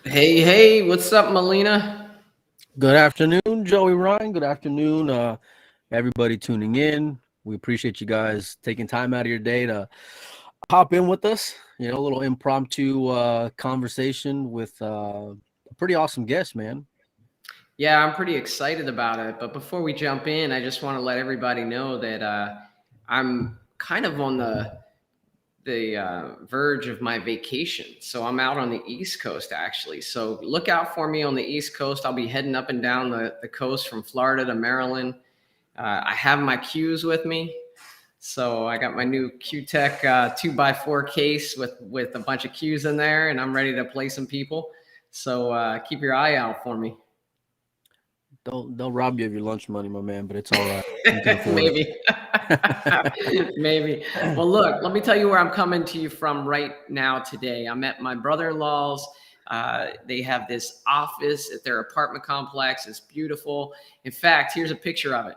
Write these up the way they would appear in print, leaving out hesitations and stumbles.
Hey, what's up, Molina? Good afternoon, Joey Ryan. Good afternoon, everybody tuning in. We appreciate you guys taking time out of your day to hop in with us. A little impromptu conversation with a pretty awesome guest, man. Yeah, I'm pretty excited about it. But before we jump in, I just want to let everybody know that I'm kind of on the verge of my vacation. So I'm out on the East Coast actually. So look out for me on the East Coast. I'll be heading up and down the coast from Florida to Maryland. I have my cues with me. So I got my new Q-Tech 2x4 case with a bunch of cues in there, and I'm ready to play some people. So keep your eye out for me. They'll rob you of your lunch money, my man, but it's all right. You can afford it. Maybe. Maybe. Well, look, let me tell you where I'm coming to you from right now today. I'm at my brother-in-law's. They have this office at their apartment complex. It's beautiful. In fact, here's a picture of it.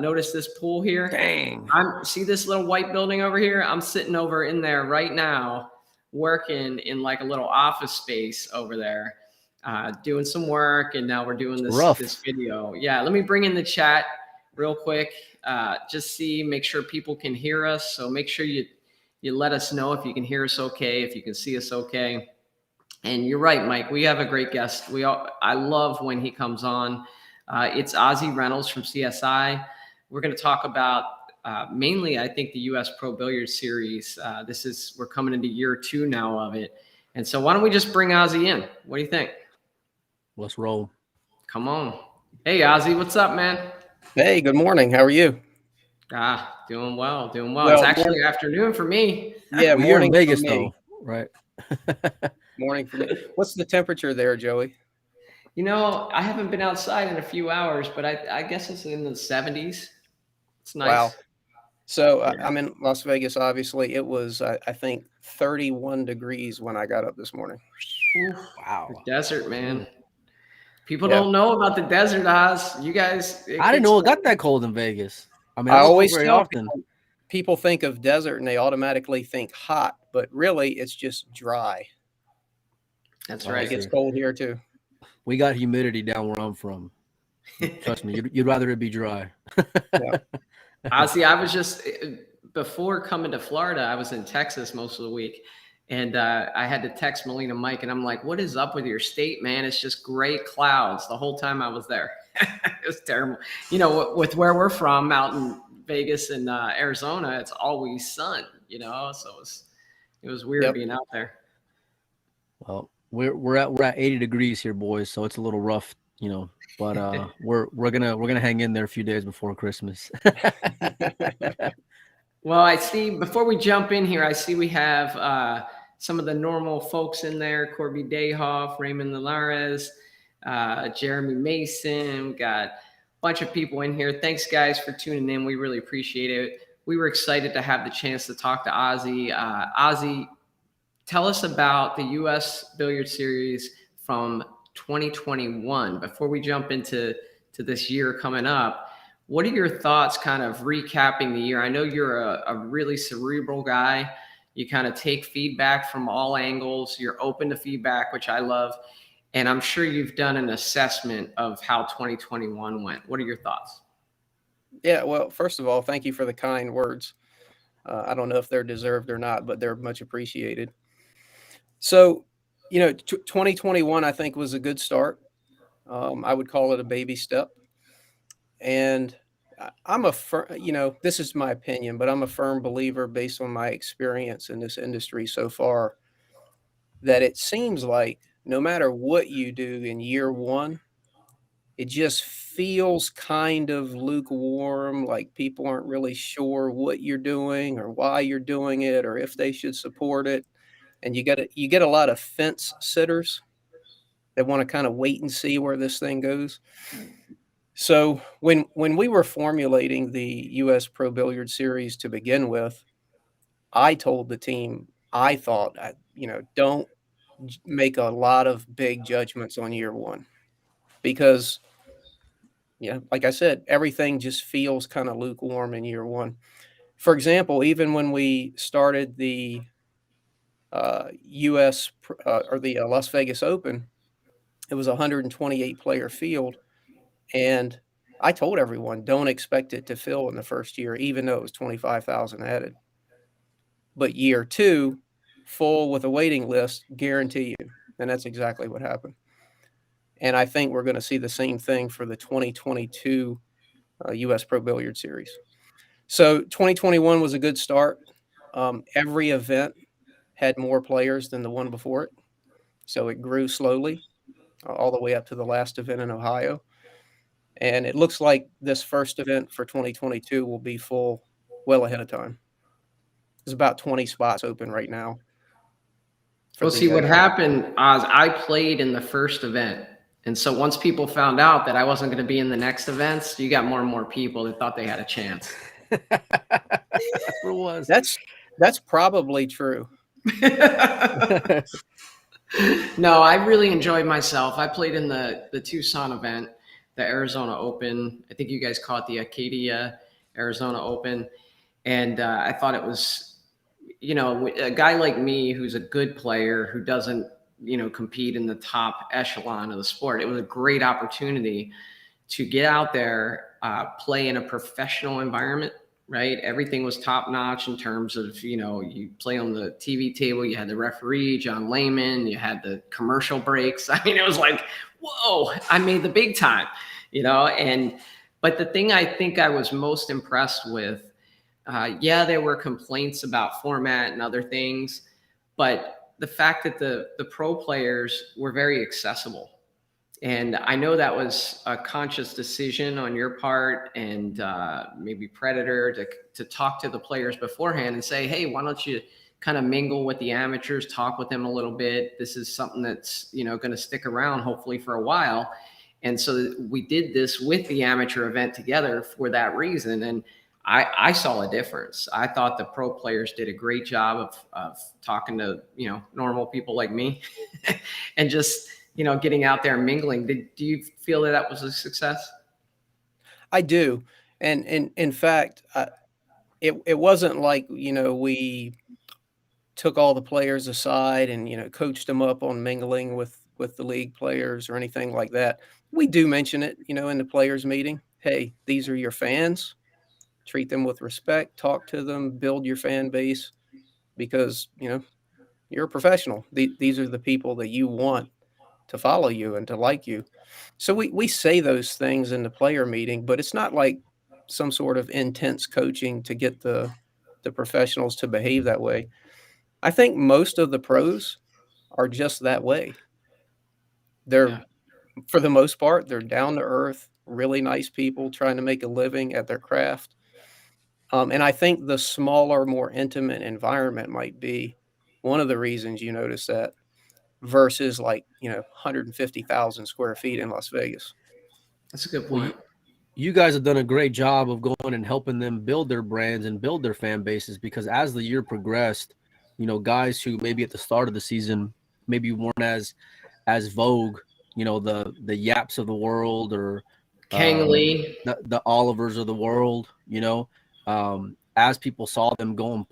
Notice this pool here. Dang. See this little white building over here? I'm sitting over in there right now, working in like a little office space over there, doing some work, and now we're doing It's this rough. video. Yeah, let me bring in the chat real quick. Just make sure people can hear us. So make sure you let us know if you can hear us okay, if you can see us okay. And you're right, Mike. We have a great guest. I love when he comes on. It's Ozzy Reynolds from CSI. We're going to talk about mainly, I think, the US Pro Billiard Series. We're coming into year 2 now of it. And so why don't we just bring Ozzy in? What do you think? Let's roll. Come on. Hey, Ozzy, what's up, man? Hey, good morning. How are you? Doing well, doing well. It's Well, actually afternoon for me. yeah, Well, you're in morning for Vegas, me. though, right? Morning for me. What's the temperature there, Joey? I haven't been outside in a few hours, but I guess it's in the 70s. It's Wow. nice. So Yeah. I'm in Las Vegas, obviously. It was, I think, 31 degrees when I got up this morning. Oof. The Wow. desert, man. Mm. People Yeah. don't know about the desert, Oz. You guys, it I didn't gets know it cold. got that cold in Vegas. I mean, I I don't go always very tell often. people think of desert and they automatically think hot, but really it's just dry. That's Oh, I It right. gets see. cold here too. We got humidity down where I'm from. Trust me, you'd rather it be dry. Yeah. Ozzy, I was just before coming to Florida, I was in Texas most of the week. And I had to text Molina Mike, and I'm like, "What is up with your state, man? It's just gray clouds the whole time I was there. It was terrible. With where we're from, out in Vegas and Arizona, it's always sun. So it was weird Yep. being out there. Well, we're at 80 degrees here, boys, so it's a little rough, but we're gonna hang in there a few days before Christmas. Well, I see. Before we jump in here, I see we have some of the normal folks in there: Corby Dayhoff, Raymond Linares, Jeremy Mason. We got a bunch of people in here. Thanks, guys, for tuning in. We really appreciate it. We were excited to have the chance to talk to Ozzy. Ozzy, tell us about the US Billiard Series from 2021. Before we jump into this year coming up, what are your thoughts kind of recapping the year? I know you're a really cerebral guy. You kind of take feedback from all angles. You're open to feedback, which I love. And I'm sure you've done an assessment of how 2021 went. What are your thoughts? Yeah. Well, first of all, thank you for the kind words. I don't know if they're deserved or not, but they're much appreciated. So, 2021, I think, was a good start. I would call it a baby step. And I'm this is my opinion, but I'm a firm believer based on my experience in this industry so far that it seems like no matter what you do in year one, it just feels kind of lukewarm, like people aren't really sure what you're doing or why you're doing it or if they should support it. And you get a lot of fence sitters that want to kind of wait and see where this thing goes. So when we were formulating the US Pro Billiard Series to begin with, I told the team I thought don't make a lot of big judgments on year one because like I said, everything just feels kind of lukewarm in year one. For example, even when we started the US or the Las Vegas Open, it was a 128 player field. And I told everyone, don't expect it to fill in the first year, even though it was 25,000 added. But year 2, full with a waiting list, guarantee you. And that's exactly what happened. And I think we're going to see the same thing for the 2022 US Pro Billiard Series. So 2021 was a good start. Every event had more players than the one before it. So it grew slowly all the way up to the last event in Ohio. And it looks like this first event for 2022 will be full well ahead of time. There's about 20 spots open right now. Well, see, what happened, Oz, I played in the first event. And so once people found out that I wasn't going to be in the next events, you got more and more people that thought they had a chance. That's what it was. That's probably true. No, I really enjoyed myself. I played in the Tucson event, the Arizona Open. I think you guys call it the Acadia Arizona Open. And I thought it was, you know, a guy like me who's a good player who doesn't, you know, compete in the top echelon of the sport. It was a great opportunity to get out there, play in a professional environment, right? Everything was top notch in terms of, you know, you play on the TV table, you had the referee, John Lehman, you had the commercial breaks. I mean, it was like, whoa, I made the big time, you know? But the thing I think I was most impressed with, yeah, there were complaints about format and other things, but the fact that the pro players were very accessible. And I know that was a conscious decision on your part and maybe Predator to talk to the players beforehand and say, hey, why don't you kind of mingle with the amateurs, talk with them a little bit. This is something that's, you know, going to stick around hopefully for a while. And so we did this with the amateur event together for that reason. And I saw a difference. I thought the pro players did a great job of talking to, you know, normal people like me and just, you know, getting out there and mingling. Do you feel that that was a success? I do. And in fact, it wasn't like, you know, we took all the players aside and, you know, coached them up on mingling with the league players or anything like that. We do mention it, you know, in the players meeting. Hey, these are your fans. Treat them with respect, talk to them, build your fan base because, you know, you're a professional. These are the people that you want to follow you and to like you. So we say those things in the player meeting, but it's not like some sort of intense coaching to get the professionals to behave that way. I think most of the pros are just that way. They're, for the most part, they're down to earth, really nice people trying to make a living at their craft. And I think the smaller, more intimate environment might be one of the reasons you notice that versus like, you know, 150,000 square feet in Las Vegas. That's a good Well, point. you guys have done a great job of going and helping them build their brands and build their fan bases because as the year progressed, you know, guys who maybe at the start of the season maybe weren't as vogue, you know, the Yaps of the world or Kang Lee. the Olivers of the world, you know, as people saw them go and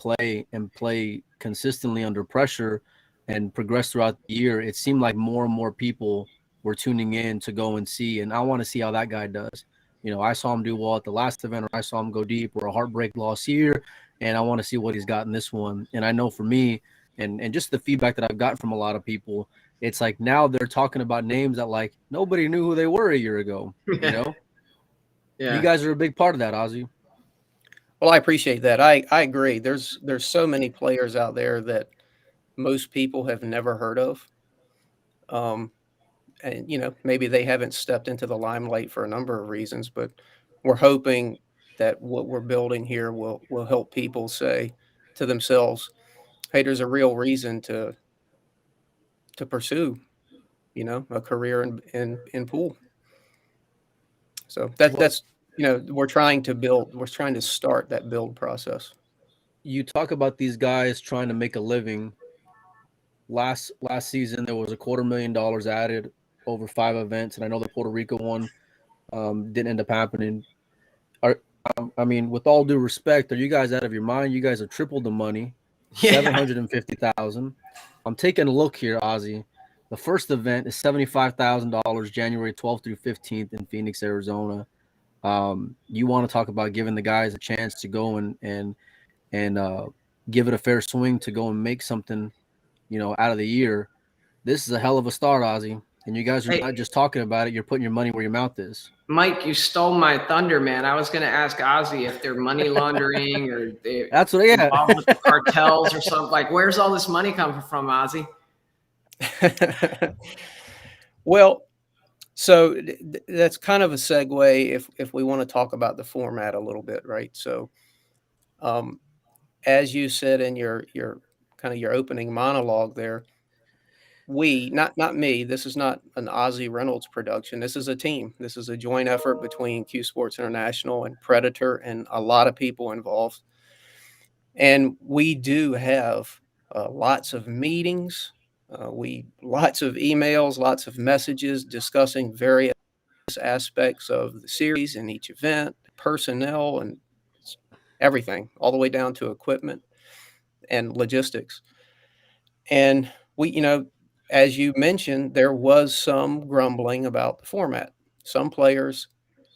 play consistently under pressure and progress throughout the year, it seemed like more and more people were tuning in to go and see. And I want to see how that guy does. You know, I saw him do well at the last event, or I saw him go deep, or a heartbreak loss here, and I want to see what he's got in this one. And I know for me, and just the feedback that I've gotten from a lot of people, it's like now they're talking about names that like nobody knew who they were a year ago. You know, Yeah. you guys are a big part of that, Ozzy. Well, I appreciate that. I agree. There's so many players out there that most people have never heard of. And you know, maybe they haven't stepped into the limelight for a number of reasons, but we're hoping that what we're building here will help people say to themselves, "Hey, there's a real reason to pursue, you know, a career in pool." So that's you know, we're trying to start that build process. You talk about these guys trying to make a living. Last season, there was $250,000 added over 5 events, and I know the Puerto Rico one didn't end up happening. I mean, with all due respect, are you guys out of your mind? You guys have tripled the money, Yeah. 750,000. I'm taking a look here, Ozzy. The first event is $75,000, January 12th through 15th in Phoenix, Arizona. You want to talk about giving the guys a chance to go and give it a fair swing to go and make something, out of the year. This is a hell of a start, Ozzy. And you guys are Hey, not just talking about it; you're putting your money where your mouth is. Mike, you stole my thunder, man. I was going to ask Ozzy if they're money laundering or they're That's what, yeah. involved with the cartels or something. Like, where's all this money coming from, Ozzy? Well, so that's kind of a segue if we want to talk about the format a little bit, right? So, as you said in your kind of your opening monologue there, we not me. This is not an Ozzy Reynolds production. This is a team. This is a joint effort between CueSports International and Predator, and a lot of people involved. And we do have lots of meetings. Lots of emails, lots of messages discussing various aspects of the series and each event, personnel, and everything, all the way down to equipment and logistics. And as you mentioned, there was some grumbling about the format. Some players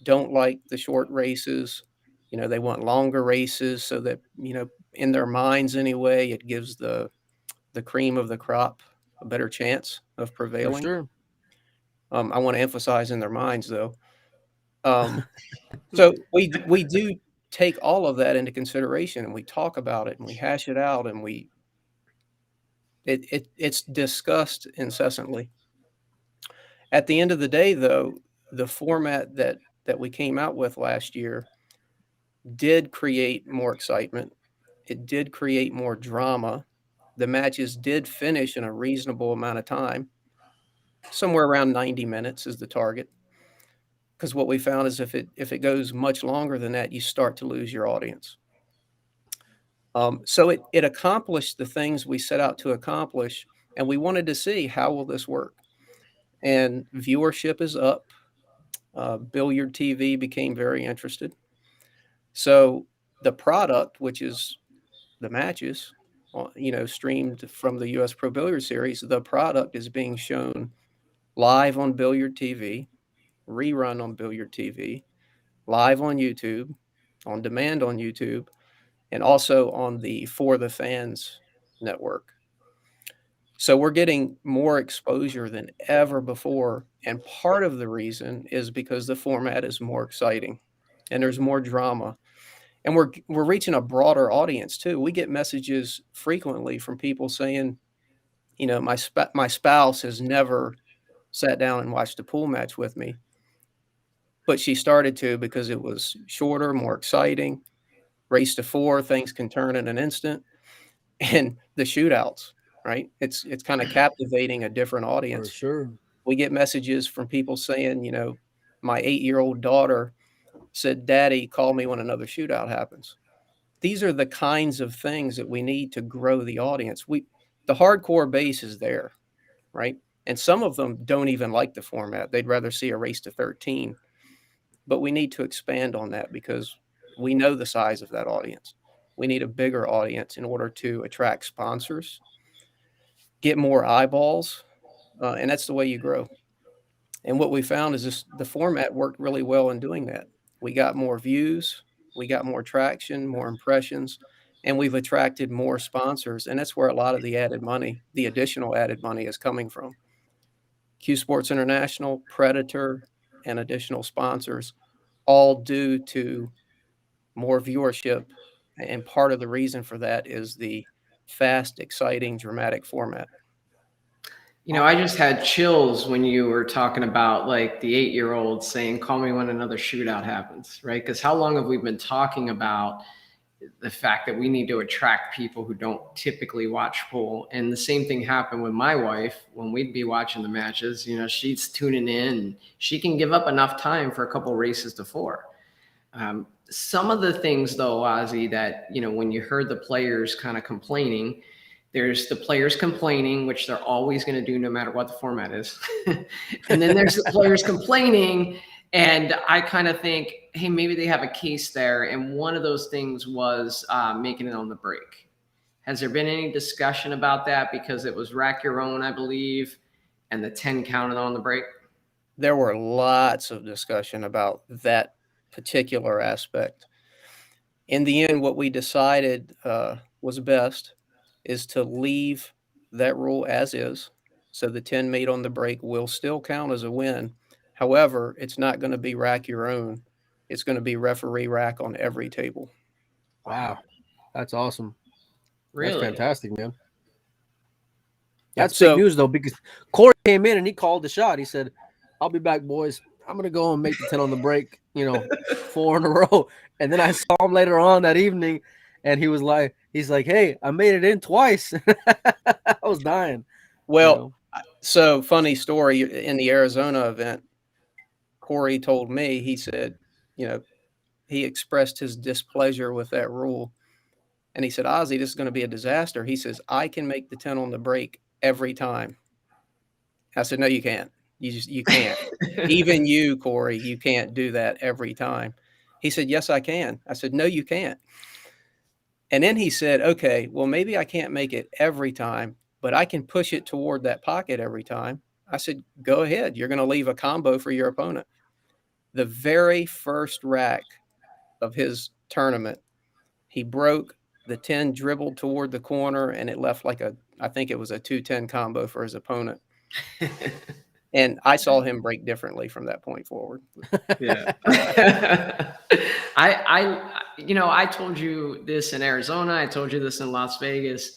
don't like the short races. They want longer races so that, in their minds anyway, it gives the cream of the crop a better chance of For prevailing. sure. I want to emphasize in their minds, though. So we do take all of that into consideration, and we talk about it, and we hash it out, and it's discussed incessantly. At the end of the day, though, the format that we came out with last year did create more excitement. It did create more drama. The matches did finish in a reasonable amount of time. Somewhere around 90 minutes is the target. Because what we found is if it goes much longer than that, you start to lose your audience. So it accomplished the things we set out to accomplish, and we wanted to see how will this work. And viewership is up. Billiard TV became very interested. So the product, which is the matches, streamed from the US Pro Billiard Series, the product is being shown live on Billiard TV, rerun on Billiard TV, live on YouTube, on demand on YouTube, and also on the For the Fans network. So we're getting more exposure than ever before. And part of the reason is because the format is more exciting and there's more drama. And we're reaching a broader audience too. We get messages frequently from people saying, my spouse has never sat down and watched a pool match with me, but she started to because it was shorter, more exciting. Race to 4, things can turn in an instant, and the shootouts, right? It's kind of captivating a different For audience. sure. We get messages from people saying, my 8-year-old daughter said, "Daddy, call me when another shootout happens." These are the kinds of things that we need to grow the audience. The hardcore base is there, right? And some of them don't even like the format. They'd rather see a race to 13. But we need to expand on that because we know the size of that audience. We need a bigger audience in order to attract sponsors, get more eyeballs, and that's the way you grow. And what we found is the format worked really well in doing that. We got more views, we got more traction, more impressions, and we've attracted more sponsors. And that's where a lot of the additional added money is coming from. CueSports International, Predator, and additional sponsors, all due to more viewership. And part of the reason for that is the fast, exciting, dramatic format. I just had chills when you were talking about like the 8-year-old saying, "Call me when another shootout happens," right? Because how long have we been talking about the fact that we need to attract people who don't typically watch pool? And the same thing happened with my wife when we'd be watching the matches. She's tuning in, and she can give up enough time for a couple races to 4. Some of the things, though, Ozzy, that when you heard the players kind of complaining, there's the players complaining, which they're always going to do no matter what the format is. And then there's the players complaining. And I kind of think, hey, maybe they have a case there. And one of those things was making it on the break. Has there been any discussion about that? Because it was rack your own, I believe, and the 10 counted on the break. There were lots of discussion about that particular aspect. In the end, what we decided was best is to leave that rule as is. So the 10 made on the break will still count as a win. However, it's not going to be rack your own. It's going to be referee rack on every table. Wow. That's awesome. Really? That's fantastic, man. Yeah, That's big news, though, because Corey came in and he called the shot. He said, I'll be back, boys. I'm going to go and make the 10 on the break, 4 in a row. And then I saw him later on that evening, and he's like, hey, I made it in twice. I was dying. Well, so funny story, in the Arizona event, Corey told me, he said, he expressed his displeasure with that rule. And he said, Ozzie, this is going to be a disaster. He says, I can make the 10 on the break every time. I said, no, you can't. You can't. Even you, Corey, you can't do that every time. He said, yes, I can. I said, no, you can't. And then he said, okay, well, maybe I can't make it every time, but I can push it toward that pocket every time. I said, go ahead. You're going to leave a combo for your opponent. The very first rack of his tournament, he broke the 10, dribbled toward the corner, and it left I think it was a 2-10 combo for his opponent. And I saw him break differently from that point forward. Yeah. I told you this in Arizona. I told you this in Las Vegas.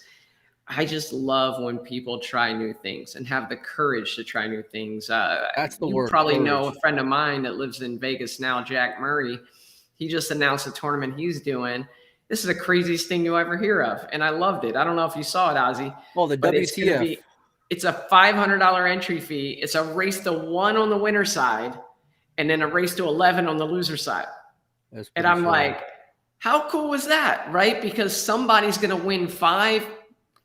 I just love when people try new things and have the courage to try new things. That's the you word. Probably courage. know a friend of mine that lives in Vegas now, Jack Murray. He just announced a tournament he's doing. This is the craziest thing you ever hear of, and I loved it. I don't know if you saw it, Ozzie. Well, the WTF. It's a $500 entry fee. It's a race to 1 on the winner side, and then a race to 11 on the loser side. And I'm like, how cool was that, right? Because somebody's going to win 5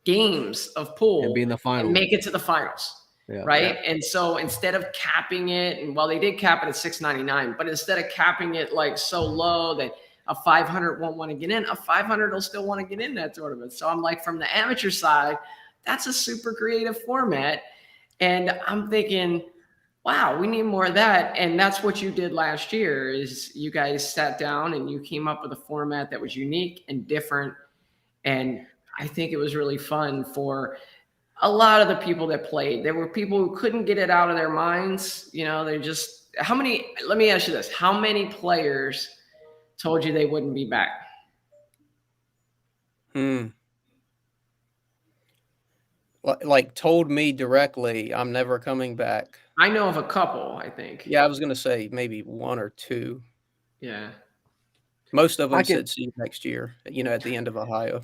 games of pool and be in the finals, and make it to the finals, right? Yeah. And so instead of capping it, and well, they did cap it at $699, but instead of capping it like so low that a 500 won't want to get in, a 500 will still want to get in that tournament. So I'm like, from the amateur side, that's a super creative format. And I'm thinking, wow, we need more of that. And that's what you did last year, is you guys sat down and you came up with a format that was unique and different. And I think it was really fun for a lot of the people that played. There were people who couldn't get it out of their minds. Let me ask you this. How many players told you they wouldn't be back? Like told me directly, I'm never coming back. I know of a couple, I think. Yeah, I was going to say maybe 1 or 2. Yeah. Most of them said see you next year, at the end of Ohio.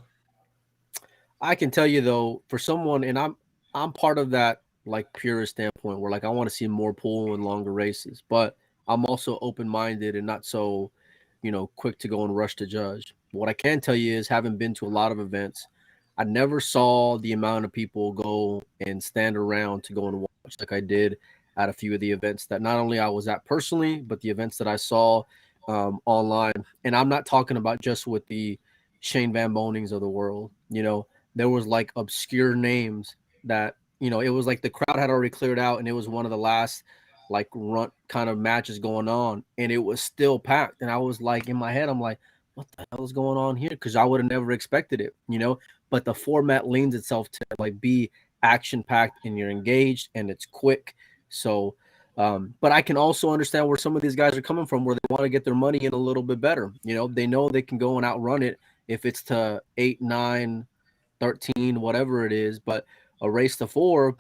I can tell you, though, for someone, and I'm part of that like purist standpoint where like I want to see more pool and longer races, but I'm also open-minded and not so, quick to go and rush to judge. What I can tell you is, having been to a lot of events, I never saw the amount of people go and stand around to go and watch like I did at a few of the events that not only I was at personally, but the events that I saw online. And I'm not talking about just with the Shane Van Bonings of the world. There was like obscure names that, it was like the crowd had already cleared out and it was one of the last like run kind of matches going on, and it was still packed. And I was like, in my head, I'm like, what the hell is going on here? Because I would have never expected it, but the format leans itself to like be action packed and you're engaged and it's quick. So, but I can also understand where some of these guys are coming from, where they want to get their money in a little bit better. They know they can go and outrun it if it's to 8, 9, 13, whatever it is, but a race to 4,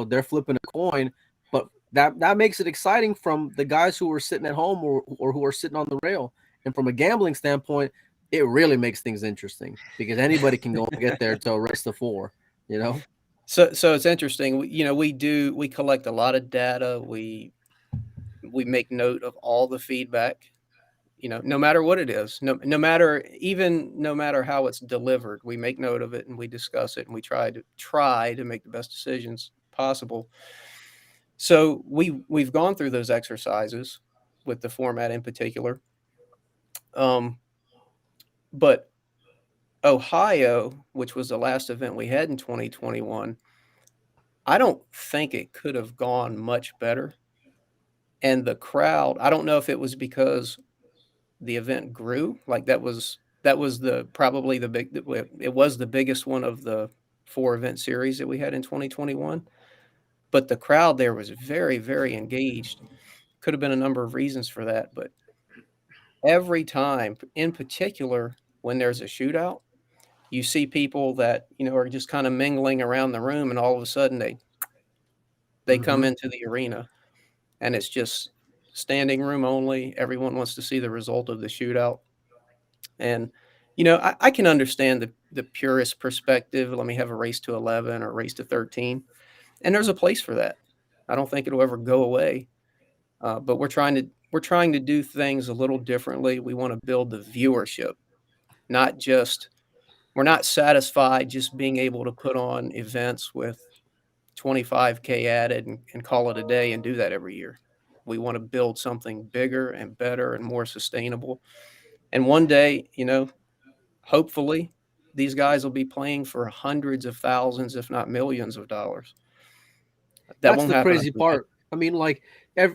they're flipping a coin. But that makes it exciting from the guys who are sitting at home or who are sitting on the rail. And from a gambling standpoint, it really makes things interesting because anybody can go and get there to a race to 4, So it's interesting. We collect a lot of data. We make note of all the feedback, no matter what it is, no matter how it's delivered, we make note of it and we discuss it and we try to make the best decisions possible. So we've gone through those exercises with the format in particular. But Ohio, which was the last event we had in 2021, I don't think it could have gone much better. And the crowd, I don't know if it was because the event grew, like that was the probably the big it was the biggest one of the 4 event series that we had in 2021. But the crowd there was very, very engaged. Could have been a number of reasons for that, but every time, in particular when there's a shootout, you see people that, are just kind of mingling around the room, and all of a sudden they come into the arena, and it's just standing room only. Everyone wants to see the result of the shootout. And I can understand the purist perspective. Let me have a race to 11 or a race to 13, and there's a place for that. I don't think it'll ever go away. But we're trying to do things a little differently. We want to build the viewership, not just we're not satisfied just being able to put on events with 25K added and call it a day and do that every year. We want to build something bigger and better and more sustainable. And one day, hopefully these guys will be playing for hundreds of thousands, if not millions of dollars. That That's won't the happen crazy overnight. part. I mean, like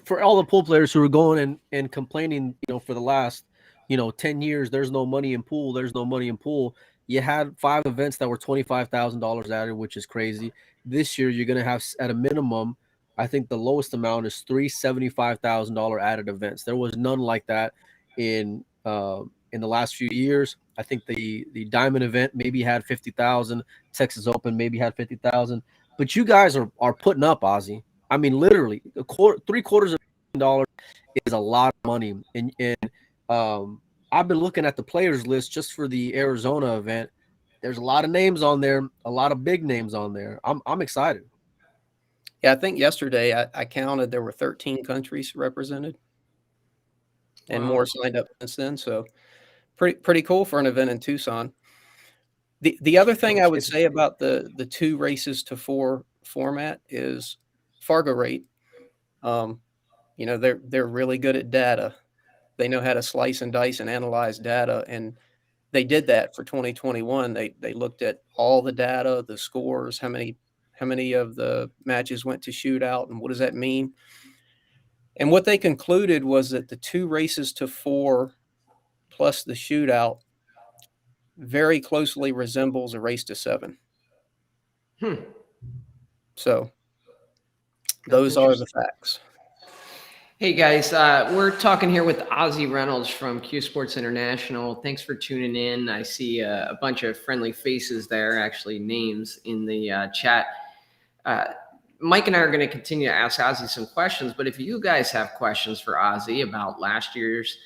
for all the pool players who are going and complaining, for the last, 10 years, there's no money in pool. There's no money in pool. You had 5 events that were $25,000 added, which is crazy. This year, you're going to have at a minimum, I think the lowest amount is 3 $75,000 added events. There was none like that in the last few years. I think the Diamond event maybe had 50,000. Texas Open maybe had 50,000. But you guys are putting up, Ozzy. I mean, literally, $750,000 is a lot of money. And I've been looking at the players list just for the Arizona event. There's a lot of names on there, a lot of big names on there. I'm excited. Yeah, I think yesterday I counted there were 13 countries represented, and Wow. more signed up since then. So pretty cool for an event in Tucson. The other thing I would say about the 2 races to 4 format is Fargo rate. They're really good at data. They know how to slice and dice and analyze data, and they did that for 2021. They looked at all the data, the scores, how many of the matches went to shootout, and what does that mean? And what they concluded was that the 2 races to 4 plus the shootout very closely resembles a race to 7. Hmm. So That's those are interesting. the facts. Hey guys, we're talking here with Ozzy Reynolds from CueSports International. Thanks for tuning in. I see a bunch of friendly faces there, actually names in the chat. Mike and I are going to continue to ask Ozzy some questions, but if you guys have questions for Ozzy about last year's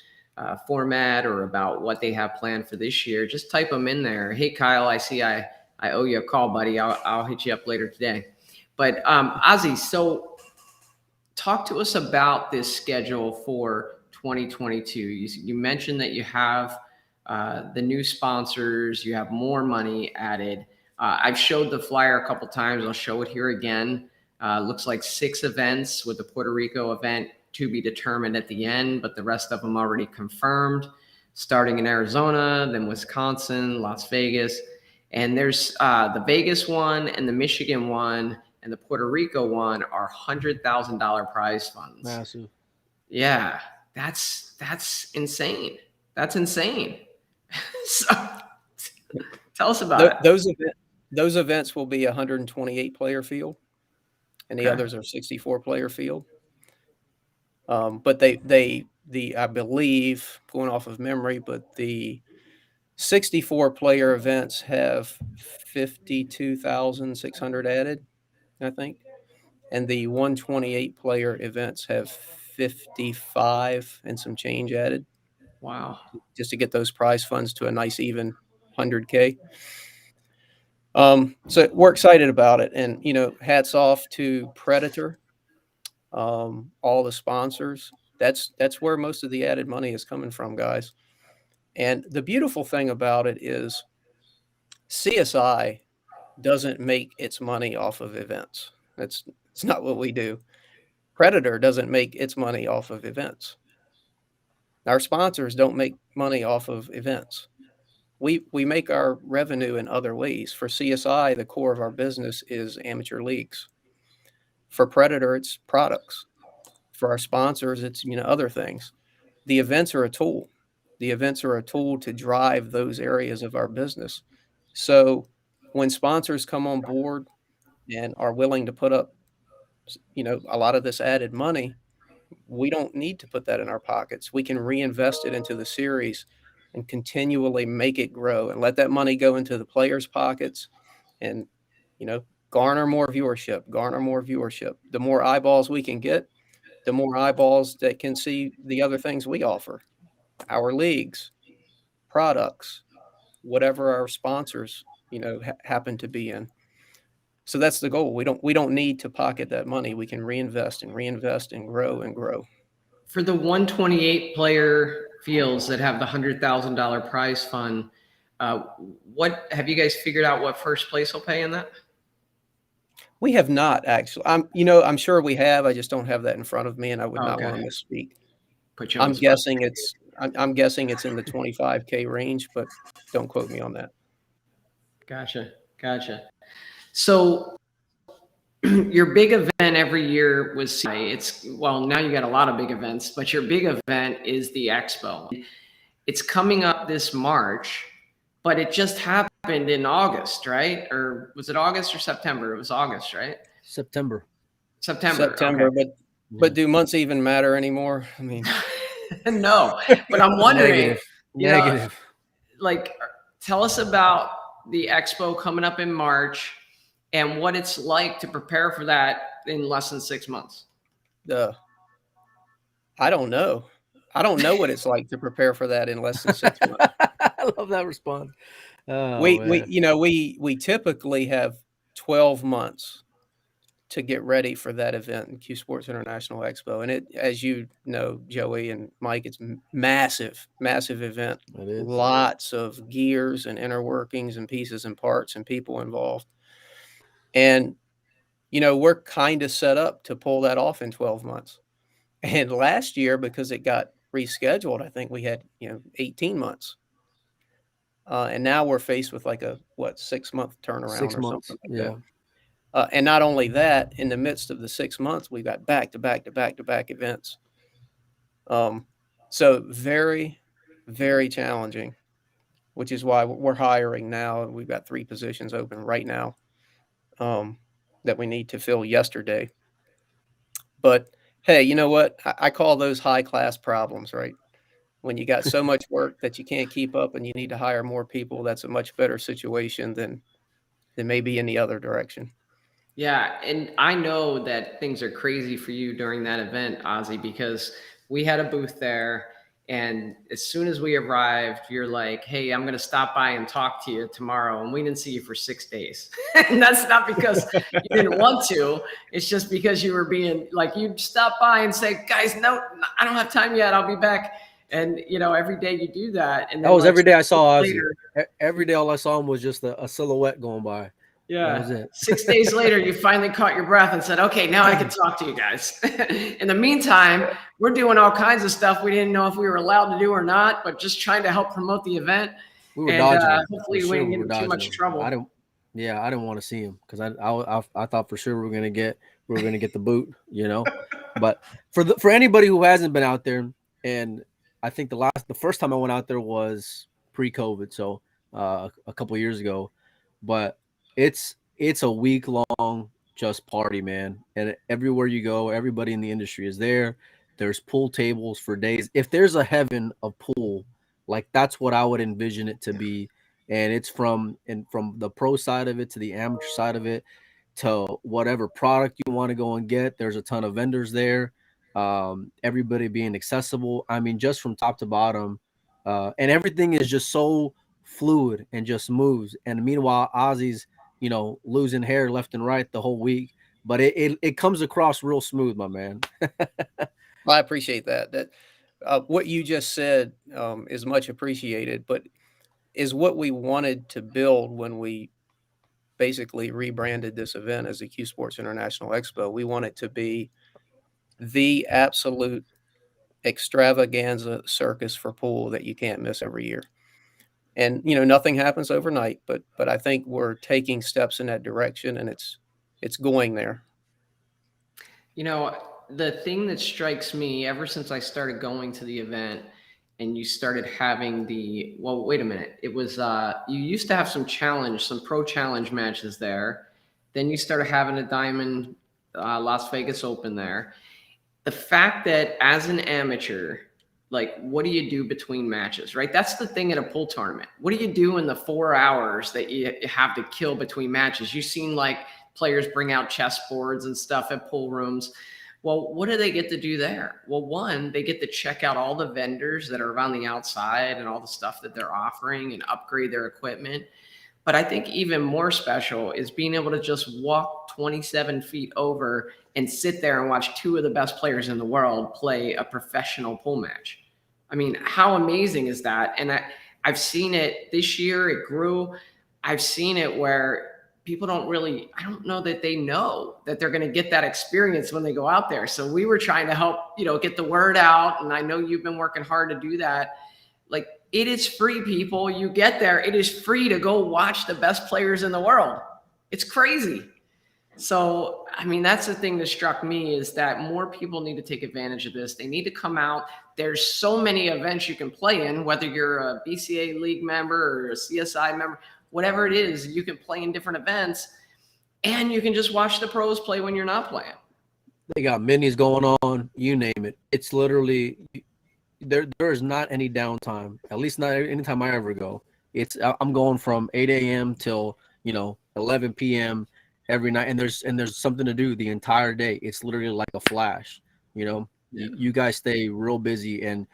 format or about what they have planned for this year, just type them in there. Hey Kyle, I see I owe you a call, buddy. I'll hit you up later today. But Ozzy, so talk to us about this schedule for 2022. You mentioned that you have the new sponsors, you have more money added. I've showed the flyer a couple times. I'll show it here again. Looks like 6 events with the Puerto Rico event to be determined at the end, but the rest of them already confirmed, starting in Arizona, then Wisconsin, Las Vegas. And there's the Vegas one and the Michigan one and the Puerto Rico one are $100,000 prize funds. Massive. Yeah, that's insane. That's insane. So, tell us about it. Those events will be a 128 player field, and the Okay. others are 64 player field. But I believe, going off of memory, but the 64 player events have 52,600 added, I think. And the 128 player events have 55 and some change added, Wow. just to get those prize funds to a nice even 100K. So we're excited about it, and hats off to Predator, all the sponsors. That's where most of the added money is coming from, guys. And the beautiful thing about it is CSI doesn't make its money off of events. It's not what we do. Predator doesn't make its money off of events. Our sponsors don't make money off of events. we make our revenue in other ways. For CSI, the core of our business is amateur leagues. For Predator, it's products. For our sponsors, it's other things. The events are a tool. The events are a tool to drive those areas of our business. So when sponsors come on board and are willing to put up, a lot of this added money, we don't need to put that in our pockets. We can reinvest it into the series and continually make it grow and let that money go into the players' pockets and, garner more viewership, garner more viewership. The more eyeballs we can get, the more eyeballs that can see the other things we offer, our leagues, products, whatever our sponsors, happen to be in. So that's the goal. We don't need to pocket that money. We can reinvest and grow and grow. For the 128 player fields that have the $100,000 prize fund, what have you guys figured out what first place will pay in that? We have not actually. I'm sure we have. I just don't have that in front of me, and I would not want to misspeak. Put you on I'm the spot. guessing I'm guessing it's in the 25K range, but don't quote me on that. Gotcha. So your big event every year was now you got a lot of big events, but your big event is the Expo. It's coming up this March, but it just happened in August, right? Or was it August or September? It was August, right? September. Okay. But do months even matter anymore? I mean, no, but I'm wondering, Negative. Tell us about the Expo coming up in March and what it's like to prepare for that in less than 6 months. I don't know. I don't know what it's like to prepare for that in less than 6 months. I love that response. Oh, we typically have 12 months to get ready for that event in CueSports International Expo. And it, as you know, Joey and Mike, it's massive event. It is. Lots of gears and inner workings and pieces and parts and people involved. And, we're kind of set up to pull that off in 12 months. And last year, because it got rescheduled, I think we had, 18 months. And now we're faced with 6-month turnaround 6 or months. something like that. And not only that, in the midst of the 6 months, we've got back-to-back events. So very, very challenging, which is why we're hiring now. We've got 3 positions open right now that we need to fill yesterday. But hey, you know what? I call those high-class problems, right? When you got so much work that you can't keep up and you need to hire more people, that's a much better situation than maybe in the other direction. Yeah, and I know that things are crazy for you during that event, Ozzy, because we had a booth there, and as soon as we arrived, you're like, "Hey, I'm going to stop by and talk to you tomorrow," and we didn't see you for 6 days. And that's not because you didn't want to; it's just because you were being you'd stop by and say, "Guys, no, I don't have time yet. I'll be back." And every day you do that, and then that was every day I saw Ozzy. later, Every day, all I saw him was just a silhouette going by. yeah, that was it. 6 days later, you finally caught your breath and said, "Okay, now I can talk to you guys." In the meantime, we're doing all kinds of stuff we didn't know if we were allowed to do or not, but just trying to help promote the event. We were dodging. Hopefully, we didn't get in too much trouble. I didn't want to see him because I thought for sure we were gonna get the boot, But for anybody who hasn't been out there, and I think the first time I went out there was pre-COVID, so a couple of years ago, but it's a week long just party, man. And everywhere you go, everybody in the industry is there. There's pool tables for days. If there's a heaven of pool, that's what I would envision it to be. And it's from the pro side of it to the amateur side of it to whatever product you want to go and get. There's a ton of vendors there. Everybody being accessible. I mean, just from top to bottom, and everything is just so fluid and just moves. And meanwhile, Ozzy's, losing hair left and right the whole week, but it comes across real smooth, my man. Well, I appreciate that. What you just said is much appreciated, but is what we wanted to build when we basically rebranded this event as the CueSports International Expo. We want it to be the absolute extravaganza circus for pool that you can't miss every year. And nothing happens overnight, but I think we're taking steps in that direction, and it's going there. The thing that strikes me ever since I started going to the event and you started having wait a minute. It was, you used to have some pro challenge matches there. Then you started having a Diamond Las Vegas Open there. The fact that as an amateur, like, what do you do between matches, right? That's the thing at a pool tournament. What do you do in the 4 hours that you have to kill between matches? You've seen like players bring out chessboards and stuff at pool rooms. Well, what do they get to do there? Well, one, they get to check out all the vendors that are around the outside and all the stuff that they're offering and upgrade their equipment. But I think even more special is being able to just walk 27 feet over and sit there and watch two of the best players in the world play a professional pool match. I mean, how amazing is that? And I've seen it this year. It grew. I've seen it where people I don't know that they know that they're going to get that experience when they go out there. So we were trying to help, get the word out. And I know you've been working hard to do that. Like, it is free, people. You get there. It is free to go watch the best players in the world. It's crazy. So, I mean, that's the thing that struck me, is that more people need to take advantage of this. They need to come out. There's so many events you can play in, whether you're a BCA league member or a CSI member, whatever it is, you can play in different events, and you can just watch the pros play when you're not playing. They got minis going on, you name it. It's literally there is not any downtime, at least not anytime I ever go. I'm going from 8 a.m. till 11 p.m. every night, and there's something to do the entire day. It's literally like a flash. Yeah. You guys stay real busy, and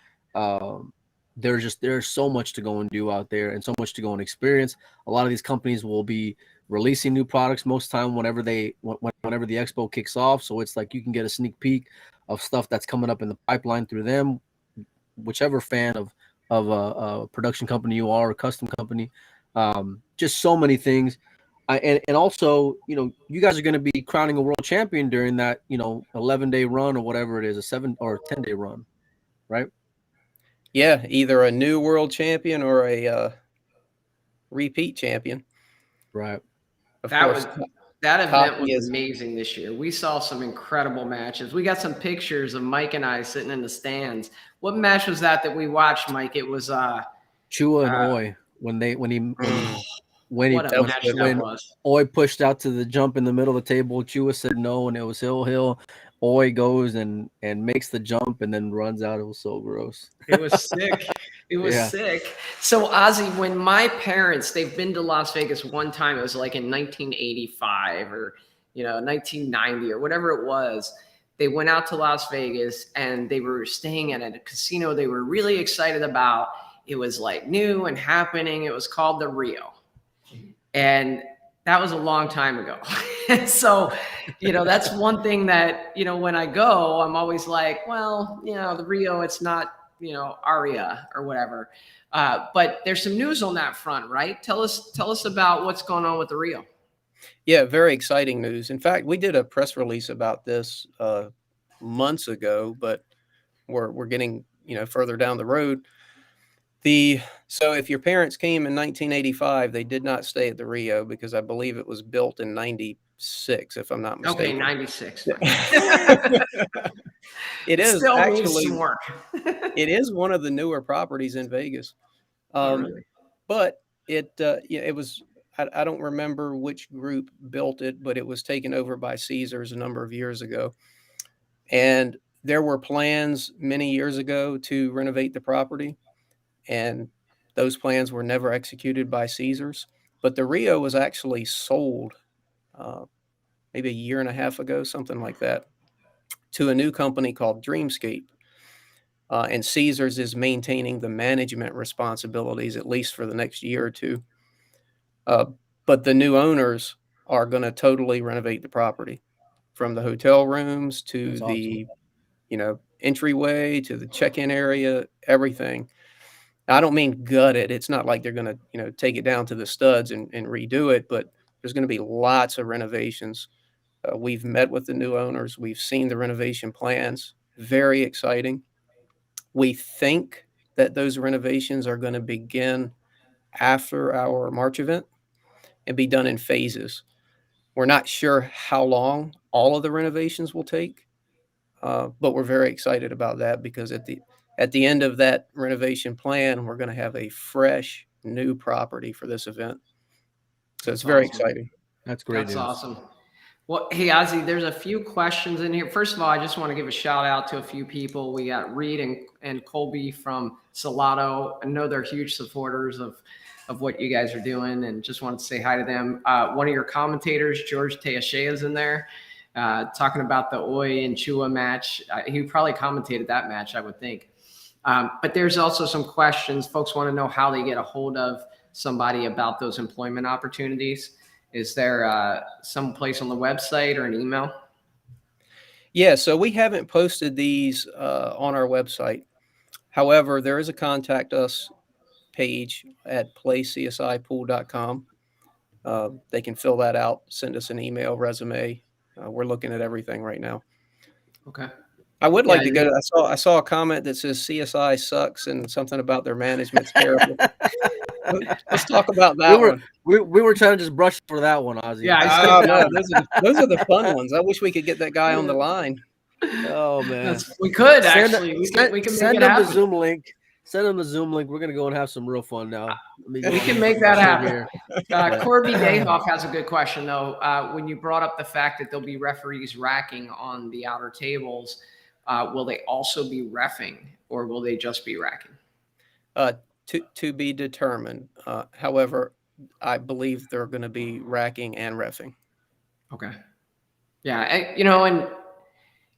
there's so much to go and do out there, and so much to go and experience. A lot of these companies will be releasing new products most time whenever the expo kicks off. So it's like you can get a sneak peek of stuff that's coming up in the pipeline through them, whichever fan of a production company you are, a custom company. Just so many things. And also, you guys are going to be crowning a world champion during that 11-day run or whatever it is, a 7 or 10-day run, right? Yeah, either a new world champion or a repeat champion. Right. That event was amazing this year. We saw some incredible matches. We got some pictures of Mike and I sitting in the stands. What match was that we watched, Mike? It was Chua and Oi when Oi pushed out to the jump in the middle of the table. Chua said no, and it was hill. Oi goes and makes the jump and then runs out. It was so gross. It was sick. It was sick. So, Ozzy, when my parents, they've been to Las Vegas one time, it was like in 1985 or 1990 or whatever it was. They went out to Las Vegas and they were staying at a casino they were really excited about. It was like new and happening. It was called the Rio. And that was a long time ago. So, that's one thing that, when I go, I'm always like, well, the Rio, it's not, Aria or whatever. But there's some news on that front, right? Tell us about what's going on with the Rio. Yeah, very exciting news. In fact, we did a press release about this months ago, but we're getting, further down the road. So if your parents came in 1985, they did not stay at the Rio because I believe it was built in 96, if I'm not mistaken. Okay, 96. It is still actually some work. It is one of the newer properties in Vegas. Really? But it was, I don't remember which group built it, but it was taken over by Caesars a number of years ago. And there were plans many years ago to renovate the property, and those plans were never executed by Caesars. But the Rio was actually sold maybe a year and a half ago, something like that, to a new company called Dreamscape. And Caesars is maintaining the management responsibilities, at least for the next year or two. But the new owners are going to totally renovate the property, from the hotel rooms to the, entryway to the check-in area, everything. I don't mean gut it. It's not like they're going to, take it down to the studs and redo it, but there's going to be lots of renovations. We've met with the new owners. We've seen the renovation plans. Very exciting. We think that those renovations are going to begin after our March event and be done in phases. We're not sure how long all of the renovations will take, but we're very excited about that because at the end of that renovation plan, we're going to have a fresh new property for this event. So it's That's very awesome. exciting. That's great That's news. awesome. Well, hey, Ozzy, there's a few questions in here. First of all, I just want to give a shout out to a few people. We got Reed and Colby from Salado. I know they're huge supporters of what you guys are doing, and just wanted to say hi to them. One of your commentators, George Teashea, is in there talking about the Oi and Chua match. He probably commentated that match, I would think. But there's also some questions. Folks want to know how they get a hold of somebody about those employment opportunities. Is there some place on the website or an email? Yeah, so we haven't posted these on our website. However, there is a contact us page at playcsipool.com. They can fill that out, send us an email, resume. We're looking at everything right now. Okay. I would Yeah, like to go. I saw a comment that says CSI sucks and something about their management's terrible. Let's talk about that one. We were trying to just brush for that one, Ozzy. Yeah, I Oh skipped no, that. those are the fun ones. I wish we could get that guy on the line. Oh man, We could Send- actually. We can send make it them the happen. Zoom link. Send them the Zoom link. We're gonna go and have some real fun now. We can make that happen. Yeah. Corby Dayhoff has a good question though. When you brought up the fact that there'll be referees racking on the outer tables, will they also be reffing, or will they just be racking? To be determined. However, I believe they're going to be racking and reffing. Okay. Yeah, and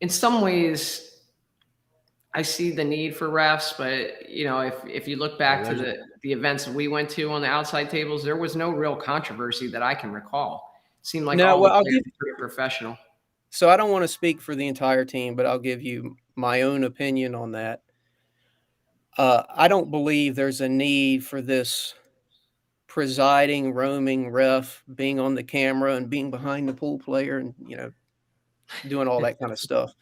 in some ways, I see the need for refs, but if you look back to the events that we went to on the outside tables, there was no real controversy that I can recall. It seemed like all the players were pretty professional. So I don't want to speak for the entire team, but I'll give you my own opinion on that. I don't believe there's a need for this presiding, roaming ref being on the camera and being behind the pool player and doing all that kind of stuff.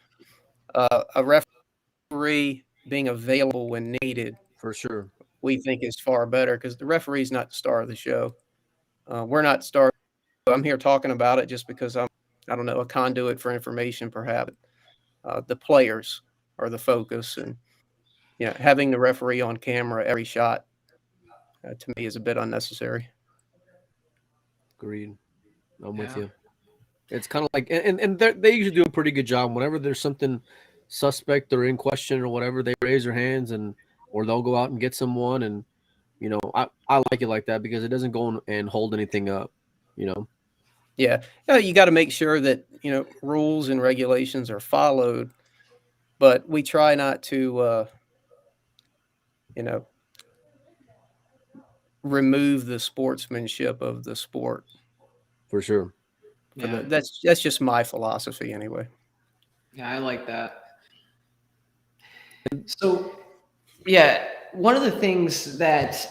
A referee being available when needed, for sure, we think is far better because the referee's not the star of the show. We're not star. I'm here talking about it just because I don't know, a conduit for information, perhaps. The players are the focus, and having the referee on camera every shot to me is a bit unnecessary. agreed. I'm with you. It's kind of like, and they usually do a pretty good job. Whenever there's something suspect or in question or whatever, they raise their hands or they'll go out and get someone. And I like it like that because it doesn't go and hold anything up. Yeah, you got to make sure that rules and regulations are followed, but we try not to remove the sportsmanship of the sport. For sure. Yeah. That's just my philosophy anyway. Yeah, I like that. So, yeah, one of the things that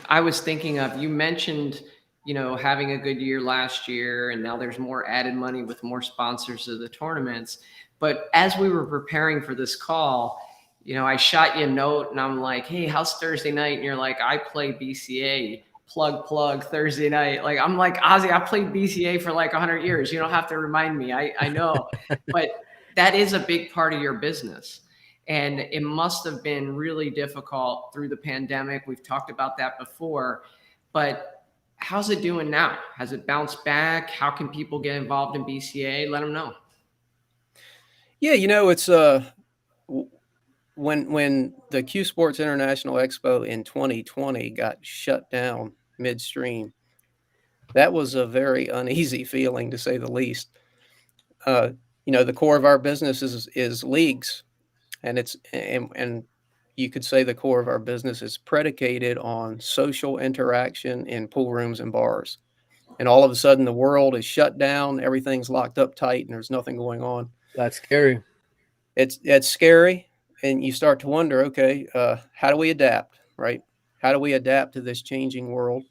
I was thinking of, you mentioned, having a good year last year, and now there's more added money with more sponsors of the tournaments. But as we were preparing for this call, I shot you a note and I'm like, hey, how's Thursday night? And you're like, I play BCA. Plug Thursday night. Like, I'm like, Ozzy, I played BCA for like 100 years. You don't have to remind me. I know. But that is a big part of your business. And it must have been really difficult through the pandemic. We've talked about that before. But how's it doing now? Has it bounced back? How can people get involved in BCA? Let them know. Yeah, it's when the CueSports International Expo in 2020 got shut down midstream, that was a very uneasy feeling, to say the least. The core of our business is leagues, and and you could say the core of our business is predicated on social interaction in pool rooms and bars. And all of a sudden, the world is shut down, everything's locked up tight, and there's nothing going on. That's scary. It's scary, and you start to wonder, okay, how do we adapt, right? How do we adapt to this changing world?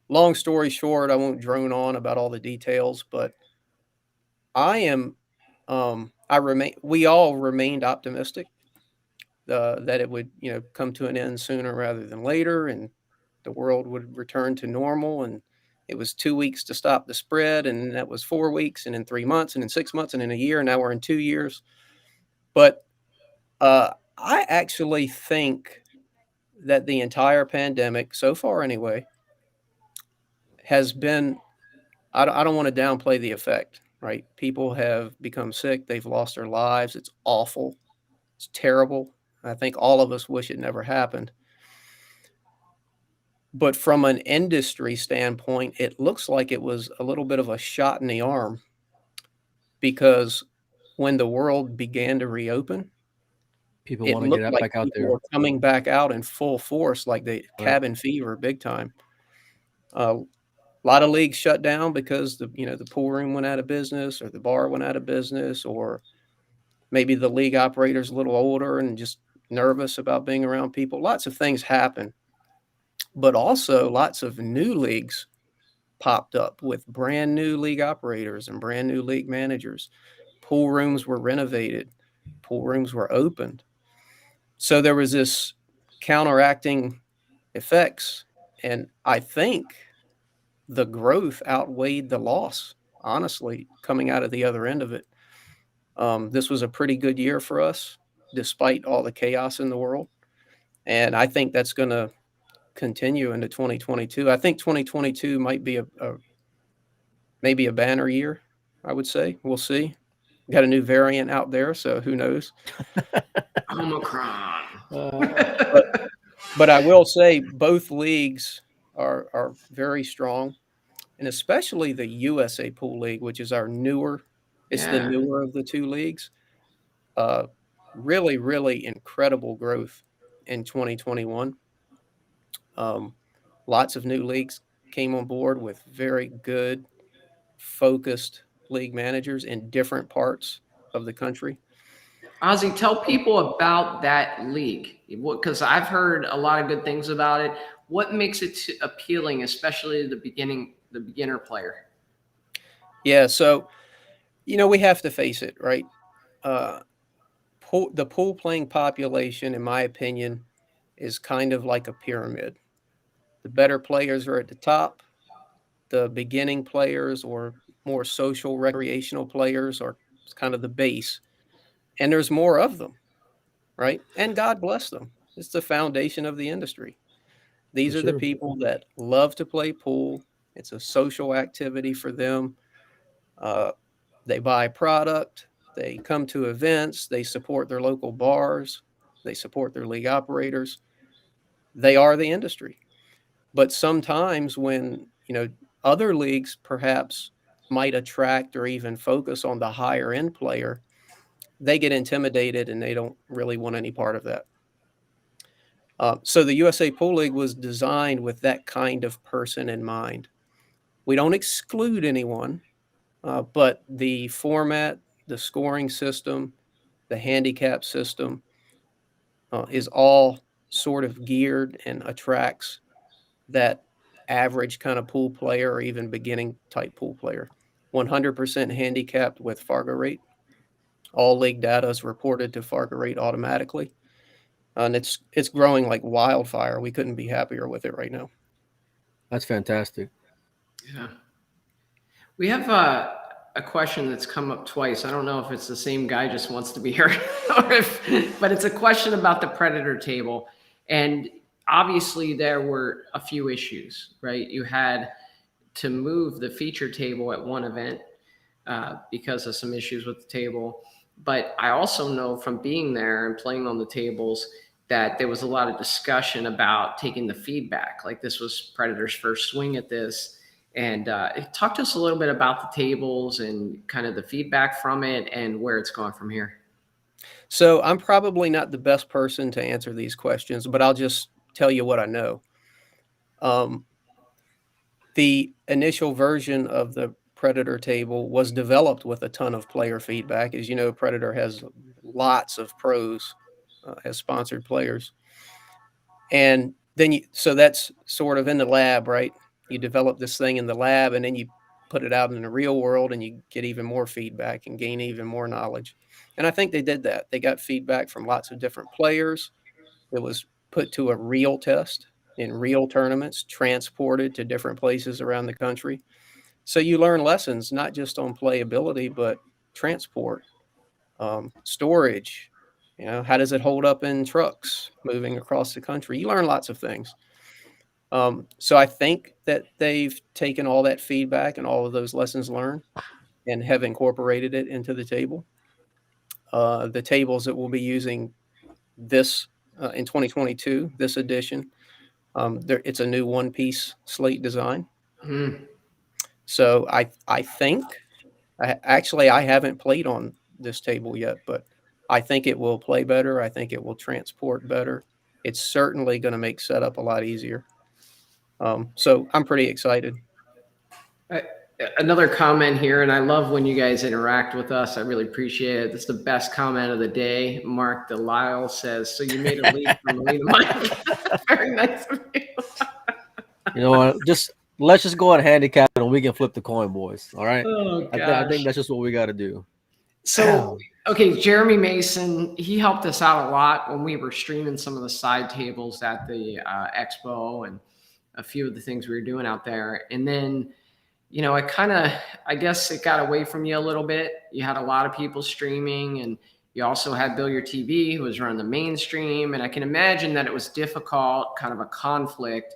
Long story short, I won't drone on about all the details, but we all remained optimistic that it would, come to an end sooner rather than later, and the world would return to normal, and it was 2 weeks to stop the spread, and that was 4 weeks, and then 3 months, and then 6 months, and then a year, and now we're in 2 years. But, I actually think that the entire pandemic, so far anyway, has been I don't wanna downplay the effect, right? People have become sick, they've lost their lives, it's awful, it's terrible. I think all of us wish it never happened. But from an industry standpoint, it looks like it was a little bit of a shot in the arm because when the world began to reopen, People it want to get looked out like back out people there. were coming back out in full force, like the Right. cabin fever big time. A lot of leagues shut down because the pool room went out of business or the bar went out of business, or maybe the league operator's a little older and just nervous about being around people. Lots of things happen, but also lots of new leagues popped up with brand new league operators and brand new league managers. Pool rooms were renovated, pool rooms were opened. So there was this counteracting effects. And I think the growth outweighed the loss, honestly, coming out of the other end of it. This was a pretty good year for us, despite all the chaos in the world. And I think that's going to continue into 2022. I think 2022 might be maybe a banner year, I would say. We'll see. Got a new variant out there, so who knows? Omicron. But but I will say both leagues are very strong, and especially the USA Pool League, which is our newer. It's the Yeah. newer of the 2 leagues. Uh, really, really incredible growth in 2021. Um, Lots of new leagues came on board with very good, focused league managers in different parts of the country. Ozzy, tell people about that league because I've heard a lot of good things about it. What makes it appealing, especially to the beginner player? Yeah, so we have to face it, right? Uh, the pool playing population, in my opinion, is kind of like a pyramid. The better players are at the top. The beginning players or more social recreational players are kind of the base, and there's more of them, right? And God bless them. It's the foundation of the industry. For These are the sure. people that love to play pool. It's a social activity for them. Uh, they buy product, they come to events, they support their local bars, they support their league operators. They are the industry. But sometimes when, other leagues perhaps might attract or even focus on the higher end player, they get intimidated and they don't really want any part of that. So the USA Pool League was designed with that kind of person in mind. We don't exclude anyone, but the format, the scoring system, the handicap system is all sort of geared and attracts that average kind of pool player or even beginning type pool player. 100% handicapped with Fargo rate. All league data is reported to Fargo rate automatically, and it's growing like wildfire. We couldn't be happier with it right now. That's fantastic. Yeah. We have a question that's come up twice. I don't know if it's the same guy just wants to be heard, but it's a question about the Predator table. And obviously, there were a few issues, right? You had to move the feature table at one event because of some issues with the table. But I also know from being there and playing on the tables that there was a lot of discussion about taking the feedback. Like this was Predator's first swing at this. And talk to us a little bit about the tables and kind of the feedback from it and where it's gone from here. So I'm probably not the best person to answer these questions, but I'll just tell you what I know. The initial version of the Predator table was developed with a ton of player feedback. As you know, Predator has lots of pros, has sponsored players. And then so that's sort of in the lab, right? You develop this thing in the lab and then you put it out in the real world and you get even more feedback and gain even more knowledge. And I think they did that. They got feedback from lots of different players. It was put to a real test. in real tournaments, transported to different places around the country. So you learn lessons not just on playability, but transport, storage. How does it hold up in trucks moving across the country? You learn lots of things. So I think that they've taken all that feedback and all of those lessons learned and have incorporated it into the table. The tables that we'll be using this in 2022, this edition, it's a new one-piece slate design. Mm. So I think I haven't played on this table yet, but I think it will play better. I think it will transport better. It's certainly going to make setup a lot easier. So I'm pretty excited. Another comment here, and I love when you guys interact with us. I really appreciate it. It's the best comment of the day. Mark Delisle says, "So you made a leap from Molina, Mike." Very nice of you. You know what? Let's just go on handicap and we can flip the coin, boys. All right. Oh I gosh. think that's just what we got to do. So, okay, Jeremy Mason, he helped us out a lot when we were streaming some of the side tables at the Expo and a few of the things we were doing out there. And then, I guess it got away from you a little bit. You had a lot of people streaming, and you also had Billiard TV, who was running the mainstream. And I can imagine that it was difficult, kind of a conflict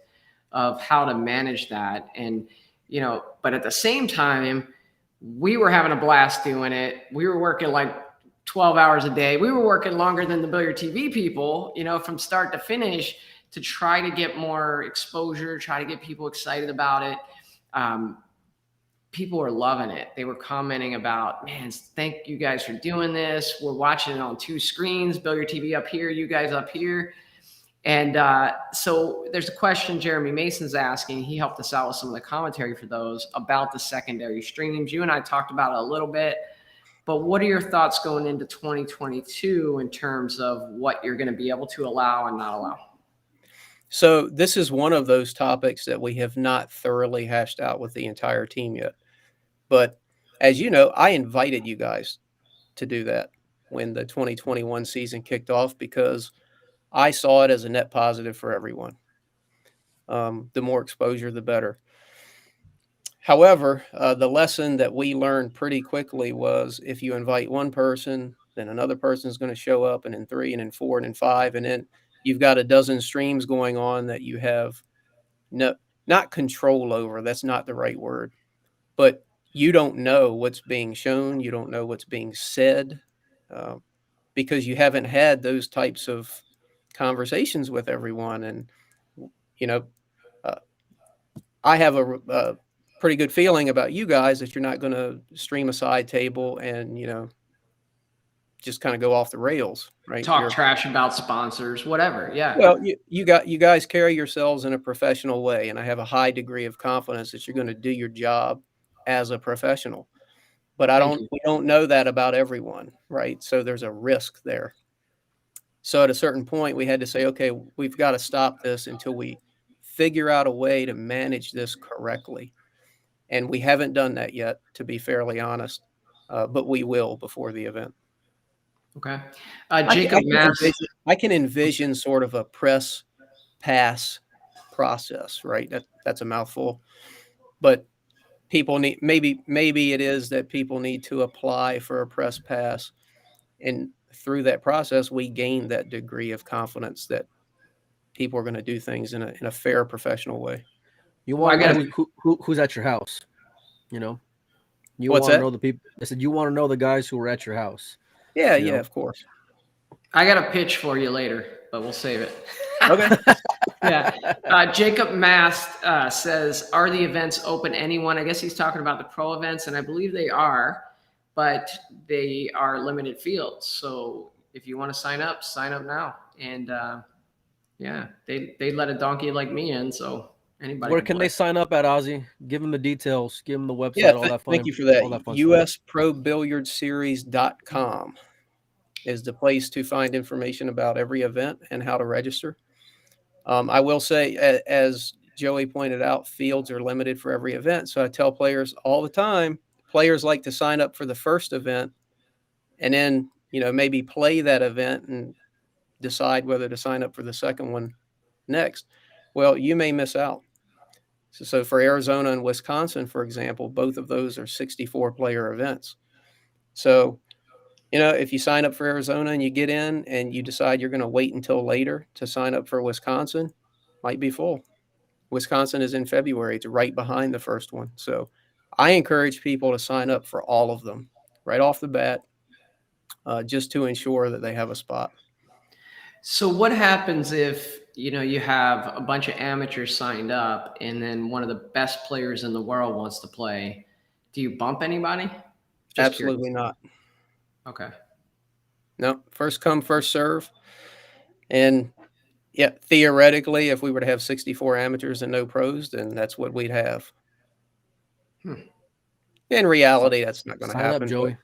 of how to manage that. And, but at the same time, we were having a blast doing it. We were working like 12 hours a day. We were working longer than the Billiard TV people, from start to finish to try to get more exposure, try to get people excited about it. People were loving it. They were commenting about, man, thank you guys for doing this. We're watching it on two screens, Billiard TV up here, you guys up here. And so there's a question Jeremy Mason's asking. He helped us out with some of the commentary for those about the secondary streams. You and I talked about it a little bit, but what are your thoughts going into 2022 in terms of what you're going to be able to allow and not allow? So this is one of those topics that we have not thoroughly hashed out with the entire team yet. But as you know, I invited you guys to do that when the 2021 season kicked off because I saw it as a net positive for everyone. The more exposure, the better. However, the lesson that we learned pretty quickly was if you invite one person, then another person is going to show up, and then 3, and then 4, and then 5, and then you've got a dozen streams going on that you have not control over. That's not the right word, but you don't know what's being shown. You don't know what's being said because you haven't had those types of conversations with everyone. And, I have a pretty good feeling about you guys that you're not going to stream a side table and, just kind of go off the rails, right? Talk trash about sponsors, whatever. Yeah. Well, you guys carry yourselves in a professional way, and I have a high degree of confidence that you're going to do your job as a professional. But we don't know that about everyone, right? So there's a risk there. So at a certain point, we had to say, okay, we've got to stop this until we figure out a way to manage this correctly. And we haven't done that yet, to be fairly honest, but we will before the event. Okay. Jacob Mass. I can envision sort of a press pass process, right? That's a mouthful, but people need, maybe it is that people need to apply for a press pass. And through that process, we gain that degree of confidence that people are going to do things in a fair, professional way. You want to know who's at your house, You What's want to that? know the people. I said you want to know the guys who were at your house. Yeah, of course. I got a pitch for you later, but we'll save it. Okay. Yeah. Jacob Mast says, are the events open to anyone? I guess he's talking about the pro events, and I believe they are, but they are limited fields. So if you want to sign up now. And they let a donkey like me in, so anybody. Where can they sign up at, Ozzy? Give them the details. Give them the website. Yeah, all that fun. Thank you for that. US stuff. Pro Billiard Series.com is the place to find information about every event and how to register. I will say, as Joey pointed out, fields are limited for every event. So I tell players all the time, players like to sign up for the first event and then, maybe play that event and decide whether to sign up for the second one next. well, you may miss out. So for Arizona and Wisconsin, for example, both of those are 64 player events. So, if you sign up for Arizona and you get in and you decide you're going to wait until later to sign up for Wisconsin, might be full. Wisconsin is in February. It's right behind the first one. So I encourage people to sign up for all of them right off the bat, just to ensure that they have a spot. So what happens if, you have a bunch of amateurs signed up and then one of the best players in the world wants to play? Do you bump anybody? Just Absolutely curious. not. Okay. No, first come, first serve. And yeah, theoretically, if we were to have 64 amateurs and no pros, then that's what we'd have. In reality, that's not going to Sign up, happen. Joey.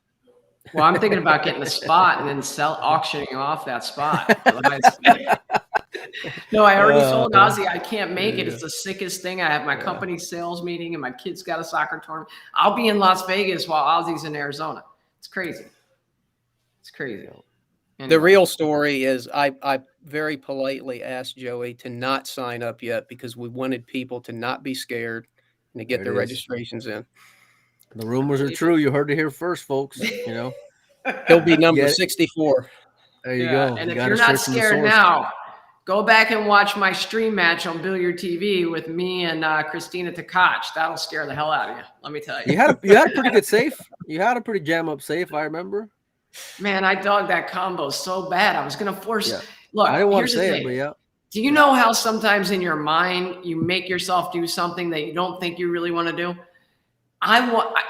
Well, I'm thinking about getting the spot and then auctioning off that spot for the highest bidder. No, I already told Ozzy I can't make it. It's the sickest thing. I have my company sales meeting and my kid's got a soccer tournament. I'll be in Las Vegas while Ozzy's in Arizona. It's crazy. It's crazy. Anyway. The real story is I very politely asked Joey to not sign up yet because we wanted people to not be scared and to get their registrations in. The rumors are true. You heard it here first, folks. He'll be number 64. There you go. And you if you're not scared now, go back and watch my stream match on Billiard TV with me and Christina Tkach. That'll scare the hell out of you. Let me tell you. You had a pretty good safe. You had a pretty jam up safe. I remember. Man, I dogged that combo so bad. I was gonna force. Yeah. Look, I didn't want here's to the say thing. it, but yeah. Do you know how sometimes in your mind you make yourself do something that you don't think you really want to do?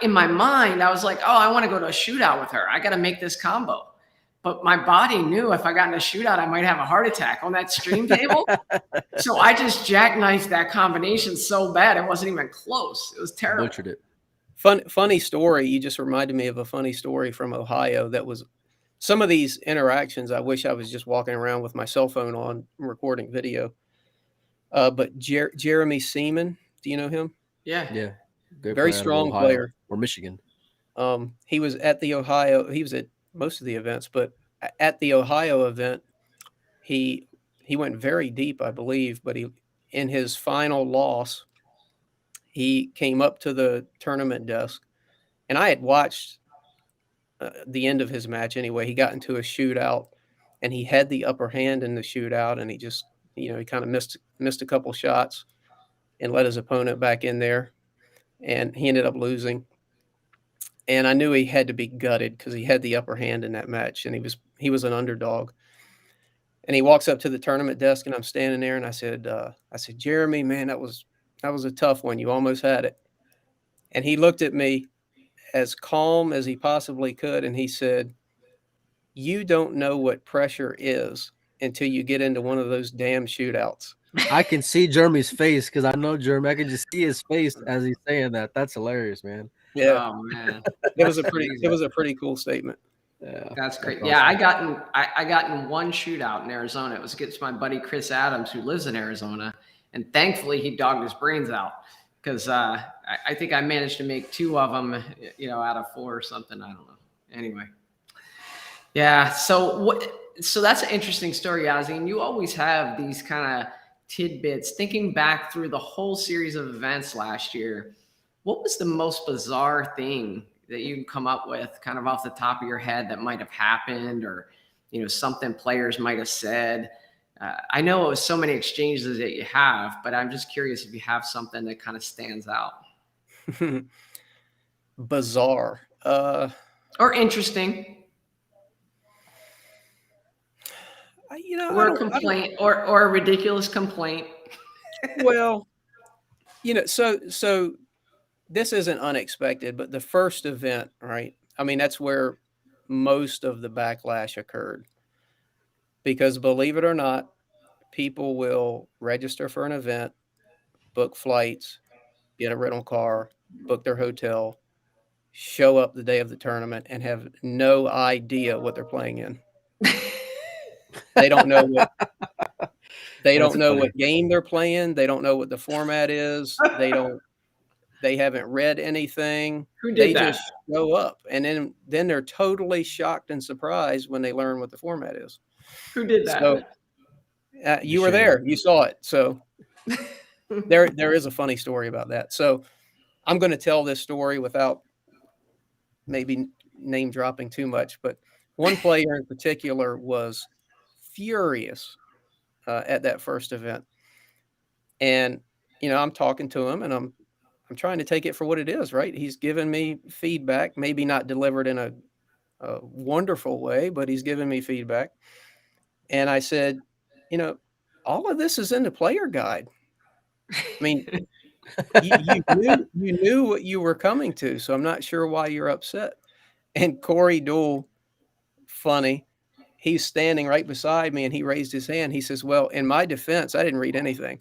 In my mind, I was like, oh, I want to go to a shootout with her. I got to make this combo. But my body knew if I got in a shootout, I might have a heart attack on that stream table. So I just jackknifed that combination so bad it wasn't even close. It was terrible. Butchered it. Funny story. You just reminded me of a funny story from Ohio. That was some of these interactions. I wish I was just walking around with my cell phone on recording video. But Jeremy Seaman, do you know him? Yeah. Yeah. Very strong player. Or Michigan. He was at the Ohio. He was at most of the events, but at the Ohio event, he went very deep, I believe. But in his final loss, he came up to the tournament desk, and I had watched the end of his match anyway. He got into a shootout, and he had the upper hand in the shootout, and he just, he kind of missed a couple shots and let his opponent back in there, and he ended up losing. And I knew he had to be gutted because he had the upper hand in that match, and he was an underdog. And he walks up to the tournament desk, and I'm standing there, and I said, Jeremy, man, that was a tough one. You almost had it. And he looked at me as calm as he possibly could, and he said, you don't know what pressure is until you get into one of those damn shootouts. I can see Jeremy's face because I know Jeremy. I can just see his face as he's saying that. That's hilarious, man. Yeah. Oh man. It was a pretty cool statement. Yeah. That's great. Awesome. Yeah, I got in one shootout in Arizona. It was against my buddy Chris Adams, who lives in Arizona, and thankfully he dogged his brains out because I think I managed to make 2 of them, out of 4 or something. I don't know. Anyway, yeah. So that's an interesting story, Ozzie. And you always have these kind of tidbits. Thinking back through the whole series of events last year, what was the most bizarre thing that you can come up with kind of off the top of your head that might have happened, or, something players might have said? I know it was so many exchanges that you have, but I'm just curious if you have something that kind of stands out. Bizarre. Or interesting. Or a complaint, or a ridiculous complaint. Well, so this isn't unexpected, but the first event, right? I mean, that's where most of the backlash occurred. Because believe it or not, people will register for an event, book flights, get a rental car, book their hotel, show up the day of the tournament, and have no idea what they're playing in. They don't know what game they're playing. They don't know what the format is. They haven't read anything. Who did that? They just show up, and then they're totally shocked and surprised when they learn what the format is. Who did that? So you were there. You saw it. So There is a funny story about that. So I'm going to tell this story without maybe name dropping too much, but one player in particular was furious at that first event. And, I'm talking to him and I'm trying to take it for what it is, right? He's giving me feedback, maybe not delivered in a wonderful way, but he's giving me feedback. And I said, all of this is in the player guide. I mean, you knew what you were coming to, so I'm not sure why you're upset. And Corey Deuel, funny, he's standing right beside me and he raised his hand. He says, well, in my defense, I didn't read anything.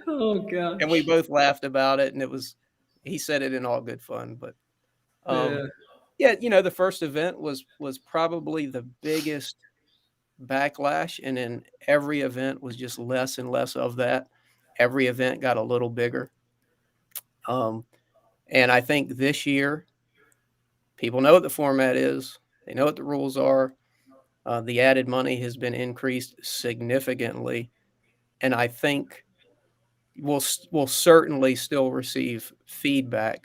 Oh gosh. And we both laughed about it, and he said it in all good fun. But yeah, the first event was probably the biggest backlash, and then every event was just less and less of that. Every event got a little bigger. And I think this year, people know what the format is. They know what the rules are. The added money has been increased significantly, and I think we'll certainly still receive feedback,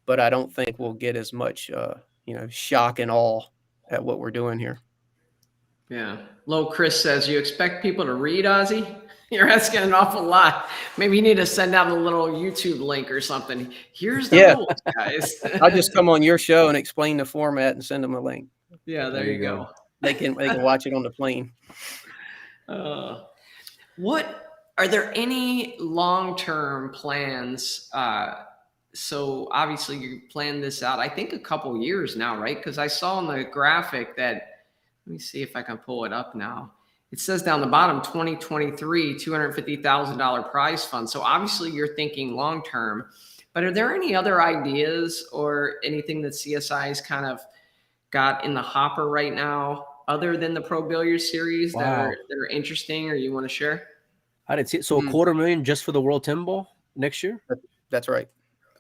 but I don't think we'll get as much, shock and awe at what we're doing here. Yeah. Low Chris says, you expect people to read, Ozzy? You're asking an awful lot. Maybe you need to send out a little YouTube link or something. Here's the rules, guys. I'll just come on your show and explain the format and send them a link. Yeah, there you go. They can watch it on the plane. What are there any long-term plans? So obviously you planned this out, I think a couple years now, right? Because I saw on the graphic that, let me see if I can pull it up now. It says down the bottom, 2023, $250,000 prize fund. So obviously you're thinking long-term, but are there any other ideas or anything that CSI has kind of got in the hopper right now other than the Pro Billiard Series that are interesting or you want to share? I didn't see it. So $250,000 just for the World 10 Ball next year? That's right.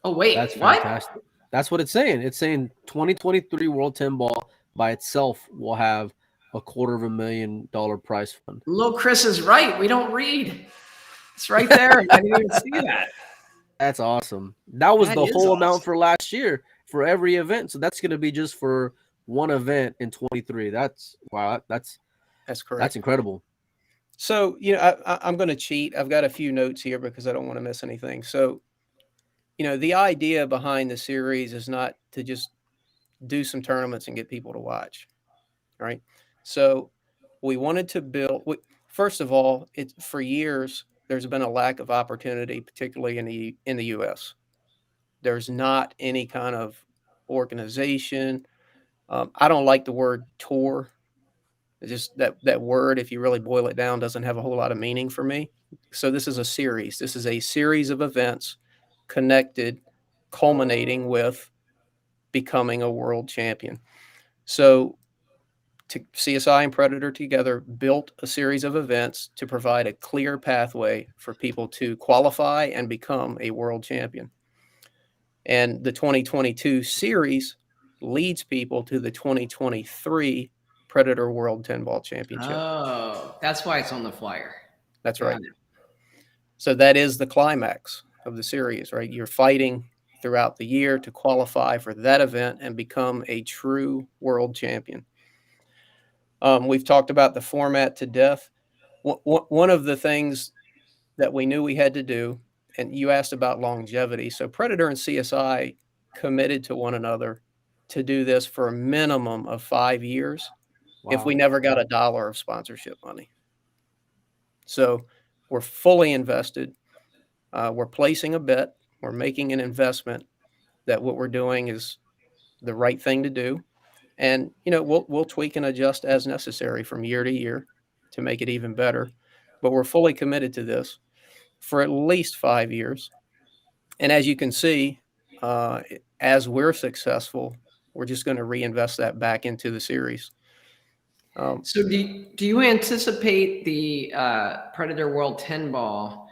Oh, wait, that's what? Fantastic. That's what it's saying. It's saying 2023 World 10 Ball by itself will have a $250,000 prize fund. Little Chris is right. We don't read. It's right there. I didn't even see that. That's awesome. That was the whole amount for last year for every event. So that's going to be just for one event in 23. That's wow. That's correct. That's incredible. So, I'm going to cheat. I've got a few notes here because I don't want to miss anything. So, the idea behind the series is not to just do some tournaments and get people to watch, right? So we wanted to build, first of all, for years, there's been a lack of opportunity, particularly in the US. There's not any kind of organization. I don't like the word tour. It's just that word, if you really boil it down, doesn't have a whole lot of meaning for me. So this is a series. This is a series of events connected, culminating with becoming a world champion. So CSI and Predator together built a series of events to provide a clear pathway for people to qualify and become a world champion. And the 2022 series leads people to the 2023 Predator World 10 Ball Championship. Oh, that's why it's on the flyer. That's right. So that is the climax of the series, right? You're fighting throughout the year to qualify for that event and become a true world champion. We've talked about the format to death. One of the things that we knew we had to do, and you asked about longevity. So Predator and CSI committed to one another to do this for a minimum of 5 years if we never got $1 of sponsorship money. So we're fully invested. We're placing a bet. We're making an investment that what we're doing is the right thing to do. And, we'll tweak and adjust as necessary from year to year to make it even better. But we're fully committed to this for at least 5 years. And as you can see, as we're successful, we're just going to reinvest that back into the series. So do you anticipate the Predator World 10 Ball?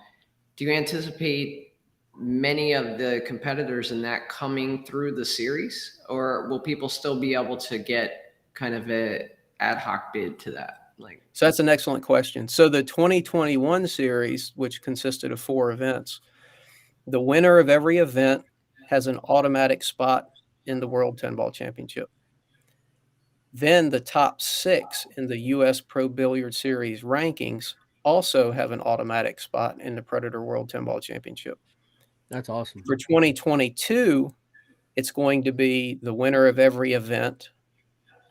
Do you anticipate many of the competitors in that coming through the series, or will people still be able to get kind of ad hoc bid to that? Like, So that's an excellent question. So the 2021 series, which consisted of 4 events, the winner of every event has an automatic spot in the World 10-Ball Championship. Then the top 6 in the US Pro Billiard Series rankings also have an automatic spot in the Predator World 10-Ball Championship. That's awesome. For 2022, it's going to be the winner of every event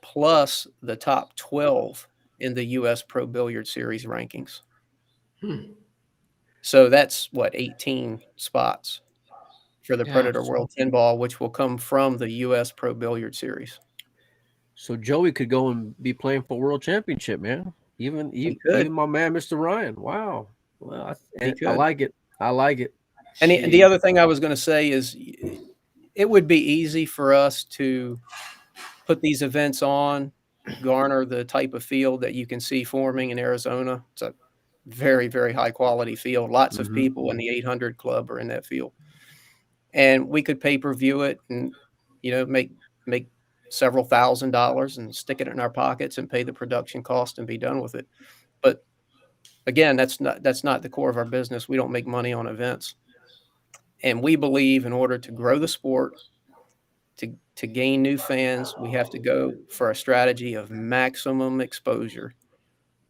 plus the top 12 in the US Pro Billiard Series rankings. So that's what, 18 spots for the Yeah. Predator World 10-Ball, which will come from the US Pro Billiard Series. So Joey could go and be playing for World Championship, man. Even could. my man, Mr. Ryan. Wow. Well, He I could. like it. I like it. And the other thing I was going to say is it would be easy for us to put these events on, garner the type of field that you can see forming in Arizona. It's a very, very high quality field. Lots of people in the 800 club are in that field. And we could pay-per-view it and, make several $1,000s and stick it in our pockets and pay the production cost and be done with it. But again, that's not the core of our business. We don't make money on events. And we believe in order to grow the sport, to gain new fans, we have to go for a strategy of maximum exposure.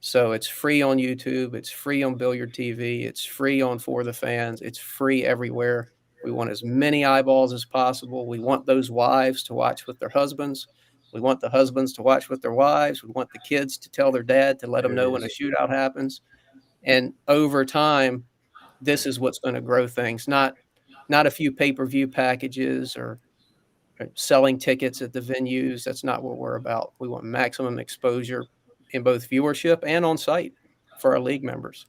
So it's free on YouTube, it's free on Billiard TV, it's free on For the Fans, it's free everywhere. We want as many eyeballs as possible. We want those wives to watch with their husbands. We want the husbands to watch with their wives. We want the kids to tell their dad to let them know when a shootout happens. And over time, this is what's going to grow things, not a few pay-per-view packages or selling tickets at the venues. That's not what we're about. We want maximum exposure in both viewership and on site for our league members.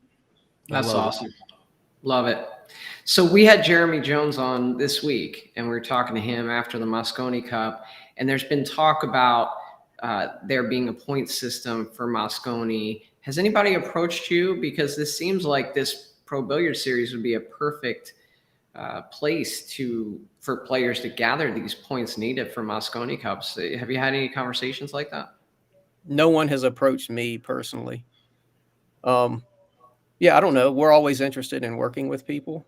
That's awesome. Love it. So we had Jeremy Jones on this week, and we were talking to him after the Mosconi Cup, and there's been talk about there being a point system for Mosconi. Has anybody approached you? Because this seems like this Pro Billiard Series would be a perfect place for players to gather these points needed for Mosconi Cups. Have you had any conversations like that? No one has approached me personally. Yeah, I don't know. We're always interested in working with people.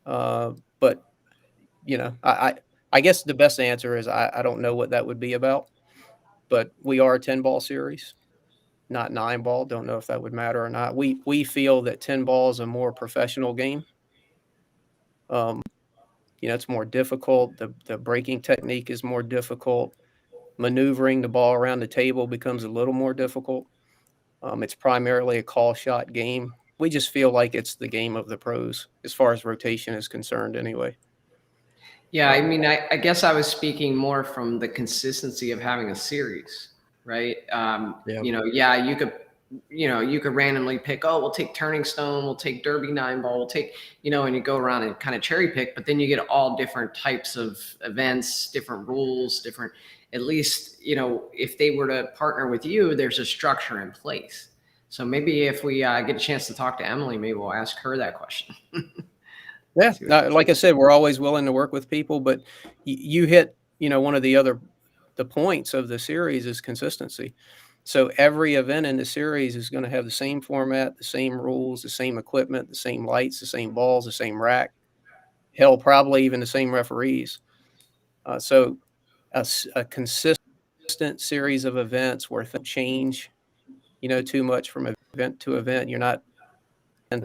But I guess the best answer is I don't know what that would be about, but we are a 10-ball series, not 9-ball. Don't know if that would matter or not. We feel that 10-ball is a more professional game. It's more difficult. The breaking technique is more difficult. Maneuvering the ball around the table becomes a little more difficult. It's primarily a call shot game. We just feel like it's the game of the pros as far as rotation is concerned anyway. Yeah, I mean, I guess I was speaking more from the consistency of having a series, right? You could randomly pick, oh, we'll take Turning Stone, we'll take Derby 9-ball, we'll take, and you go around and kind of cherry pick, but then you get all different types of events, different rules, different, at least, if they were to partner with you, there's a structure in place. So maybe if we get a chance to talk to Emily, maybe we'll ask her that question. Yeah, like I said, we're always willing to work with people, but you hit, one of the points of the series is consistency. So every event in the series is going to have the same format, the same rules, the same equipment, the same lights, the same balls, the same rack, hell, probably even the same referees. So a consistent series of events where things change, too much from event to event. You're not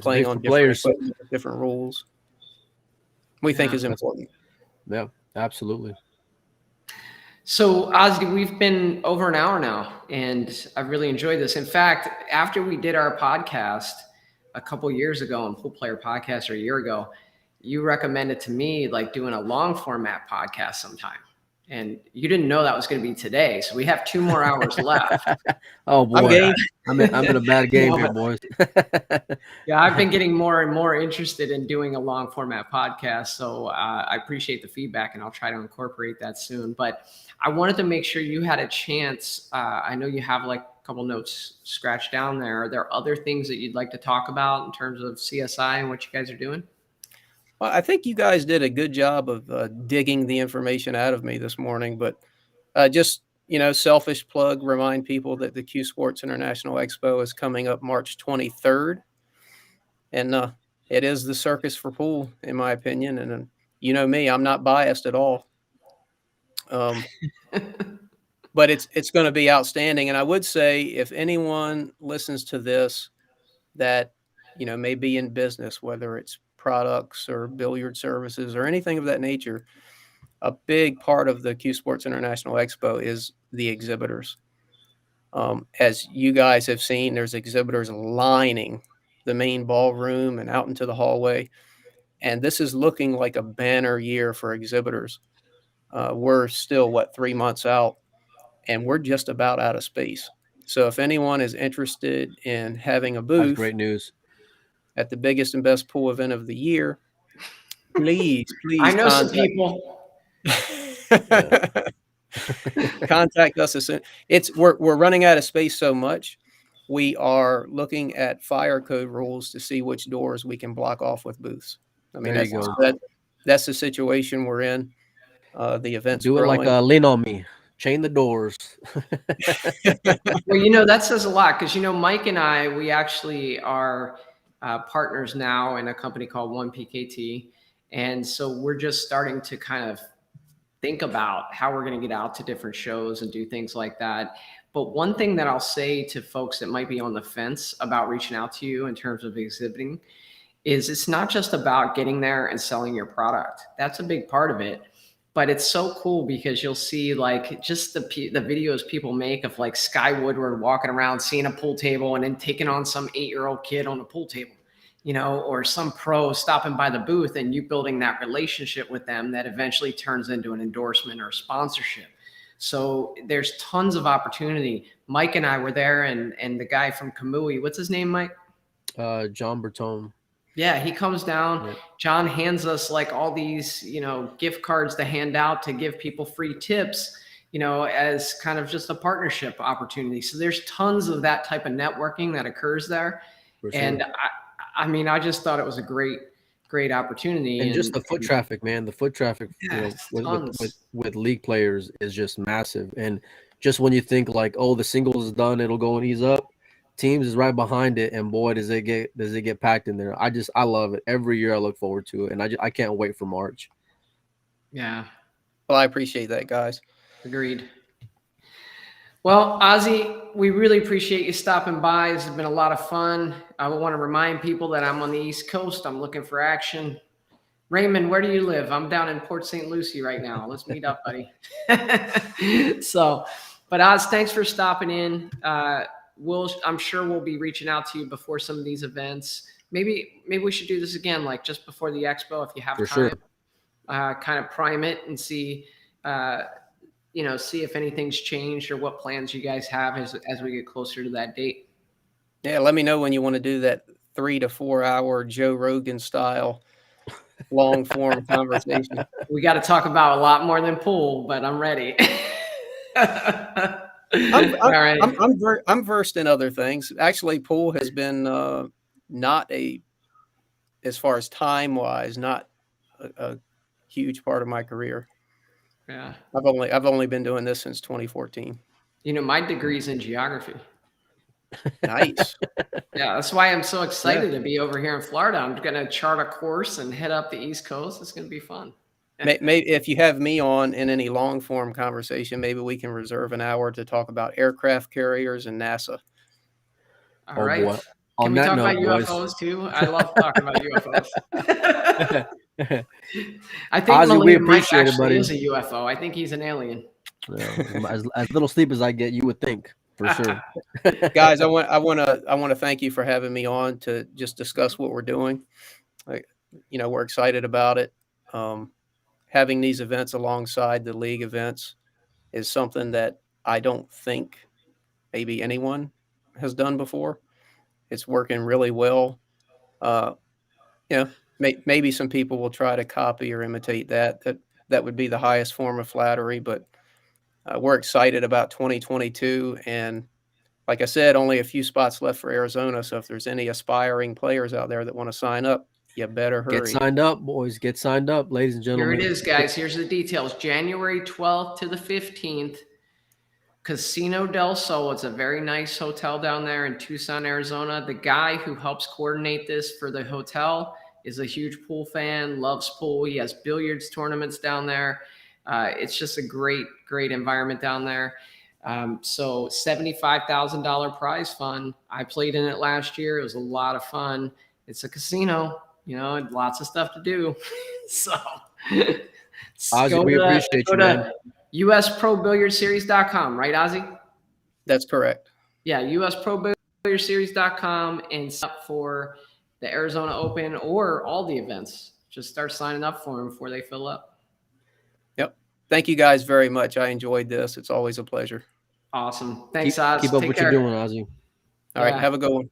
playing on different equipment, different rules. We think is important. Yeah, absolutely. So, Ozzy, we've been over an hour now, and I've really enjoyed this. In fact, after we did our podcast a couple years ago on Pool Player Podcast, or a year ago, you recommended to me like doing a long format podcast sometime. And you didn't know that was going to be today. So we have 2 more hours left. Oh, boy. I'm in a bad game here, boys. Yeah, I've been getting more and more interested in doing a long format podcast. So I appreciate the feedback, and I'll try to incorporate that soon. But I wanted to make sure you had a chance. I know you have like a couple notes scratched down there. Are there other things that you'd like to talk about in terms of CSI and what you guys are doing? Well, I think you guys did a good job of digging the information out of me this morning, but just selfish plug, remind people that the CueSports International Expo is coming up March 23rd. And it is the circus for pool, in my opinion. And you know me, I'm not biased at all. But it's going to be outstanding. And I would say if anyone listens to this that, may be in business, whether it's products or billiard services or anything of that nature, a big part of the CueSports International Expo is the exhibitors. As you guys have seen, there's exhibitors lining the main ballroom and out into the hallway. And this is looking like a banner year for exhibitors. We're still, 3 months out, and we're just about out of space. So if anyone is interested in having a That's booth great news. at the biggest and best pool event of the year, please I know some contact people. contact us as soon. We're running out of space so much. We are looking at fire code rules to see which doors we can block off with booths. I mean, There you go. that's the situation we're in. The event's Do it growing. like Lean On Me. Chain the doors. Well, that says a lot because, Mike and I, we actually are partners now in a company called 1PKT. And so we're just starting to kind of think about how we're going to get out to different shows and do things like that. But one thing that I'll say to folks that might be on the fence about reaching out to you in terms of exhibiting is it's not just about getting there and selling your product. That's a big part of it. But it's so cool because you'll see like just the videos people make of like Sky Woodward walking around, seeing a pool table and then taking on some 8-year-old kid on a pool table, or some pro stopping by the booth and you building that relationship with them that eventually turns into an endorsement or a sponsorship. So there's tons of opportunity. Mike and I were there and the guy from Kamui, what's his name, Mike? John Bertone. Yeah, he comes down. Yep. John hands us like all these, gift cards to hand out to give people free tips, as kind of just a partnership opportunity. So there's tons of that type of networking that occurs there. For sure. And I just thought it was a great opportunity. And just the foot traffic, man. The foot traffic with league players is just massive. And just when you think like, oh, the singles is done, it'll go and ease up. Teams is right behind it, and boy, does it get packed in there. I love it. Every year I look forward to it, and I can't wait for March. Yeah. Well, I appreciate that, guys. Agreed. Well, Ozzie, we really appreciate you stopping by. This has been a lot of fun. I want to remind people that I'm on the East Coast. I'm looking for action. Raymond, where do you live? I'm down in Port St. Lucie right now. Let's meet up, buddy. But Oz, thanks for stopping in. I'm sure we'll be reaching out to you before some of these events. Maybe we should do this again, like just before the expo, if you have time. Sure. Kind of prime it and see, see if anything's changed or what plans you guys have as we get closer to that date. Yeah, let me know when you want to do that 3 to 4 hour Joe Rogan style long form conversation. We got to talk about a lot more than pool, but I'm ready. I'm versed in other things. Actually, pool has been not as far as time wise, not a huge part of my career. Yeah, I've only been doing this since 2014. My degree's in geography. Nice. Yeah, that's why I'm so excited to be over here in Florida. I'm going to chart a course and head up the East Coast. It's going to be fun. Maybe if you have me on in any long form conversation, maybe we can reserve an hour to talk about aircraft carriers and NASA. All right. Boy. Can we talk about UFOs too? I love talking about UFOs. I think Ozzie, Molina we appreciate Mike it, buddy. Is a UFO. I think he's an alien. Yeah, as little sleep as I get, you would think, for sure. Guys, I want to thank you for having me on to just discuss what we're doing. We're excited about it. Having these events alongside the league events is something that I don't think maybe anyone has done before. It's working really well. Maybe some people will try to copy or imitate that. That would be the highest form of flattery, but we're excited about 2022. And like I said, only a few spots left for Arizona. So if there's any aspiring players out there that want to sign up, you better hurry. Get signed up, boys. Get signed up, ladies and gentlemen. Here it is, guys. Here's the details. January 12th to the 15th. Casino del Sol. It's a very nice hotel down there in Tucson, Arizona. The guy who helps coordinate this for the hotel is a huge pool fan, loves pool. He has billiards tournaments down there. It's just a great, great environment down there. So $75,000 prize fund. I played in it last year. It was a lot of fun. It's a casino, you know, lots of stuff to do. So Ozzie, we appreciate you, man. US Pro Billiard Series.com, right, Ozzie? That's correct. Yeah, US Pro Billiard Series.com and sign up for the Arizona Open or all the events. Just start signing up for them before they fill up. Yep. Thank you guys very much. I enjoyed this. It's always a pleasure. Awesome. Thanks, Ozzie. Keep up what you're doing, Ozzie. All right. Have a good one.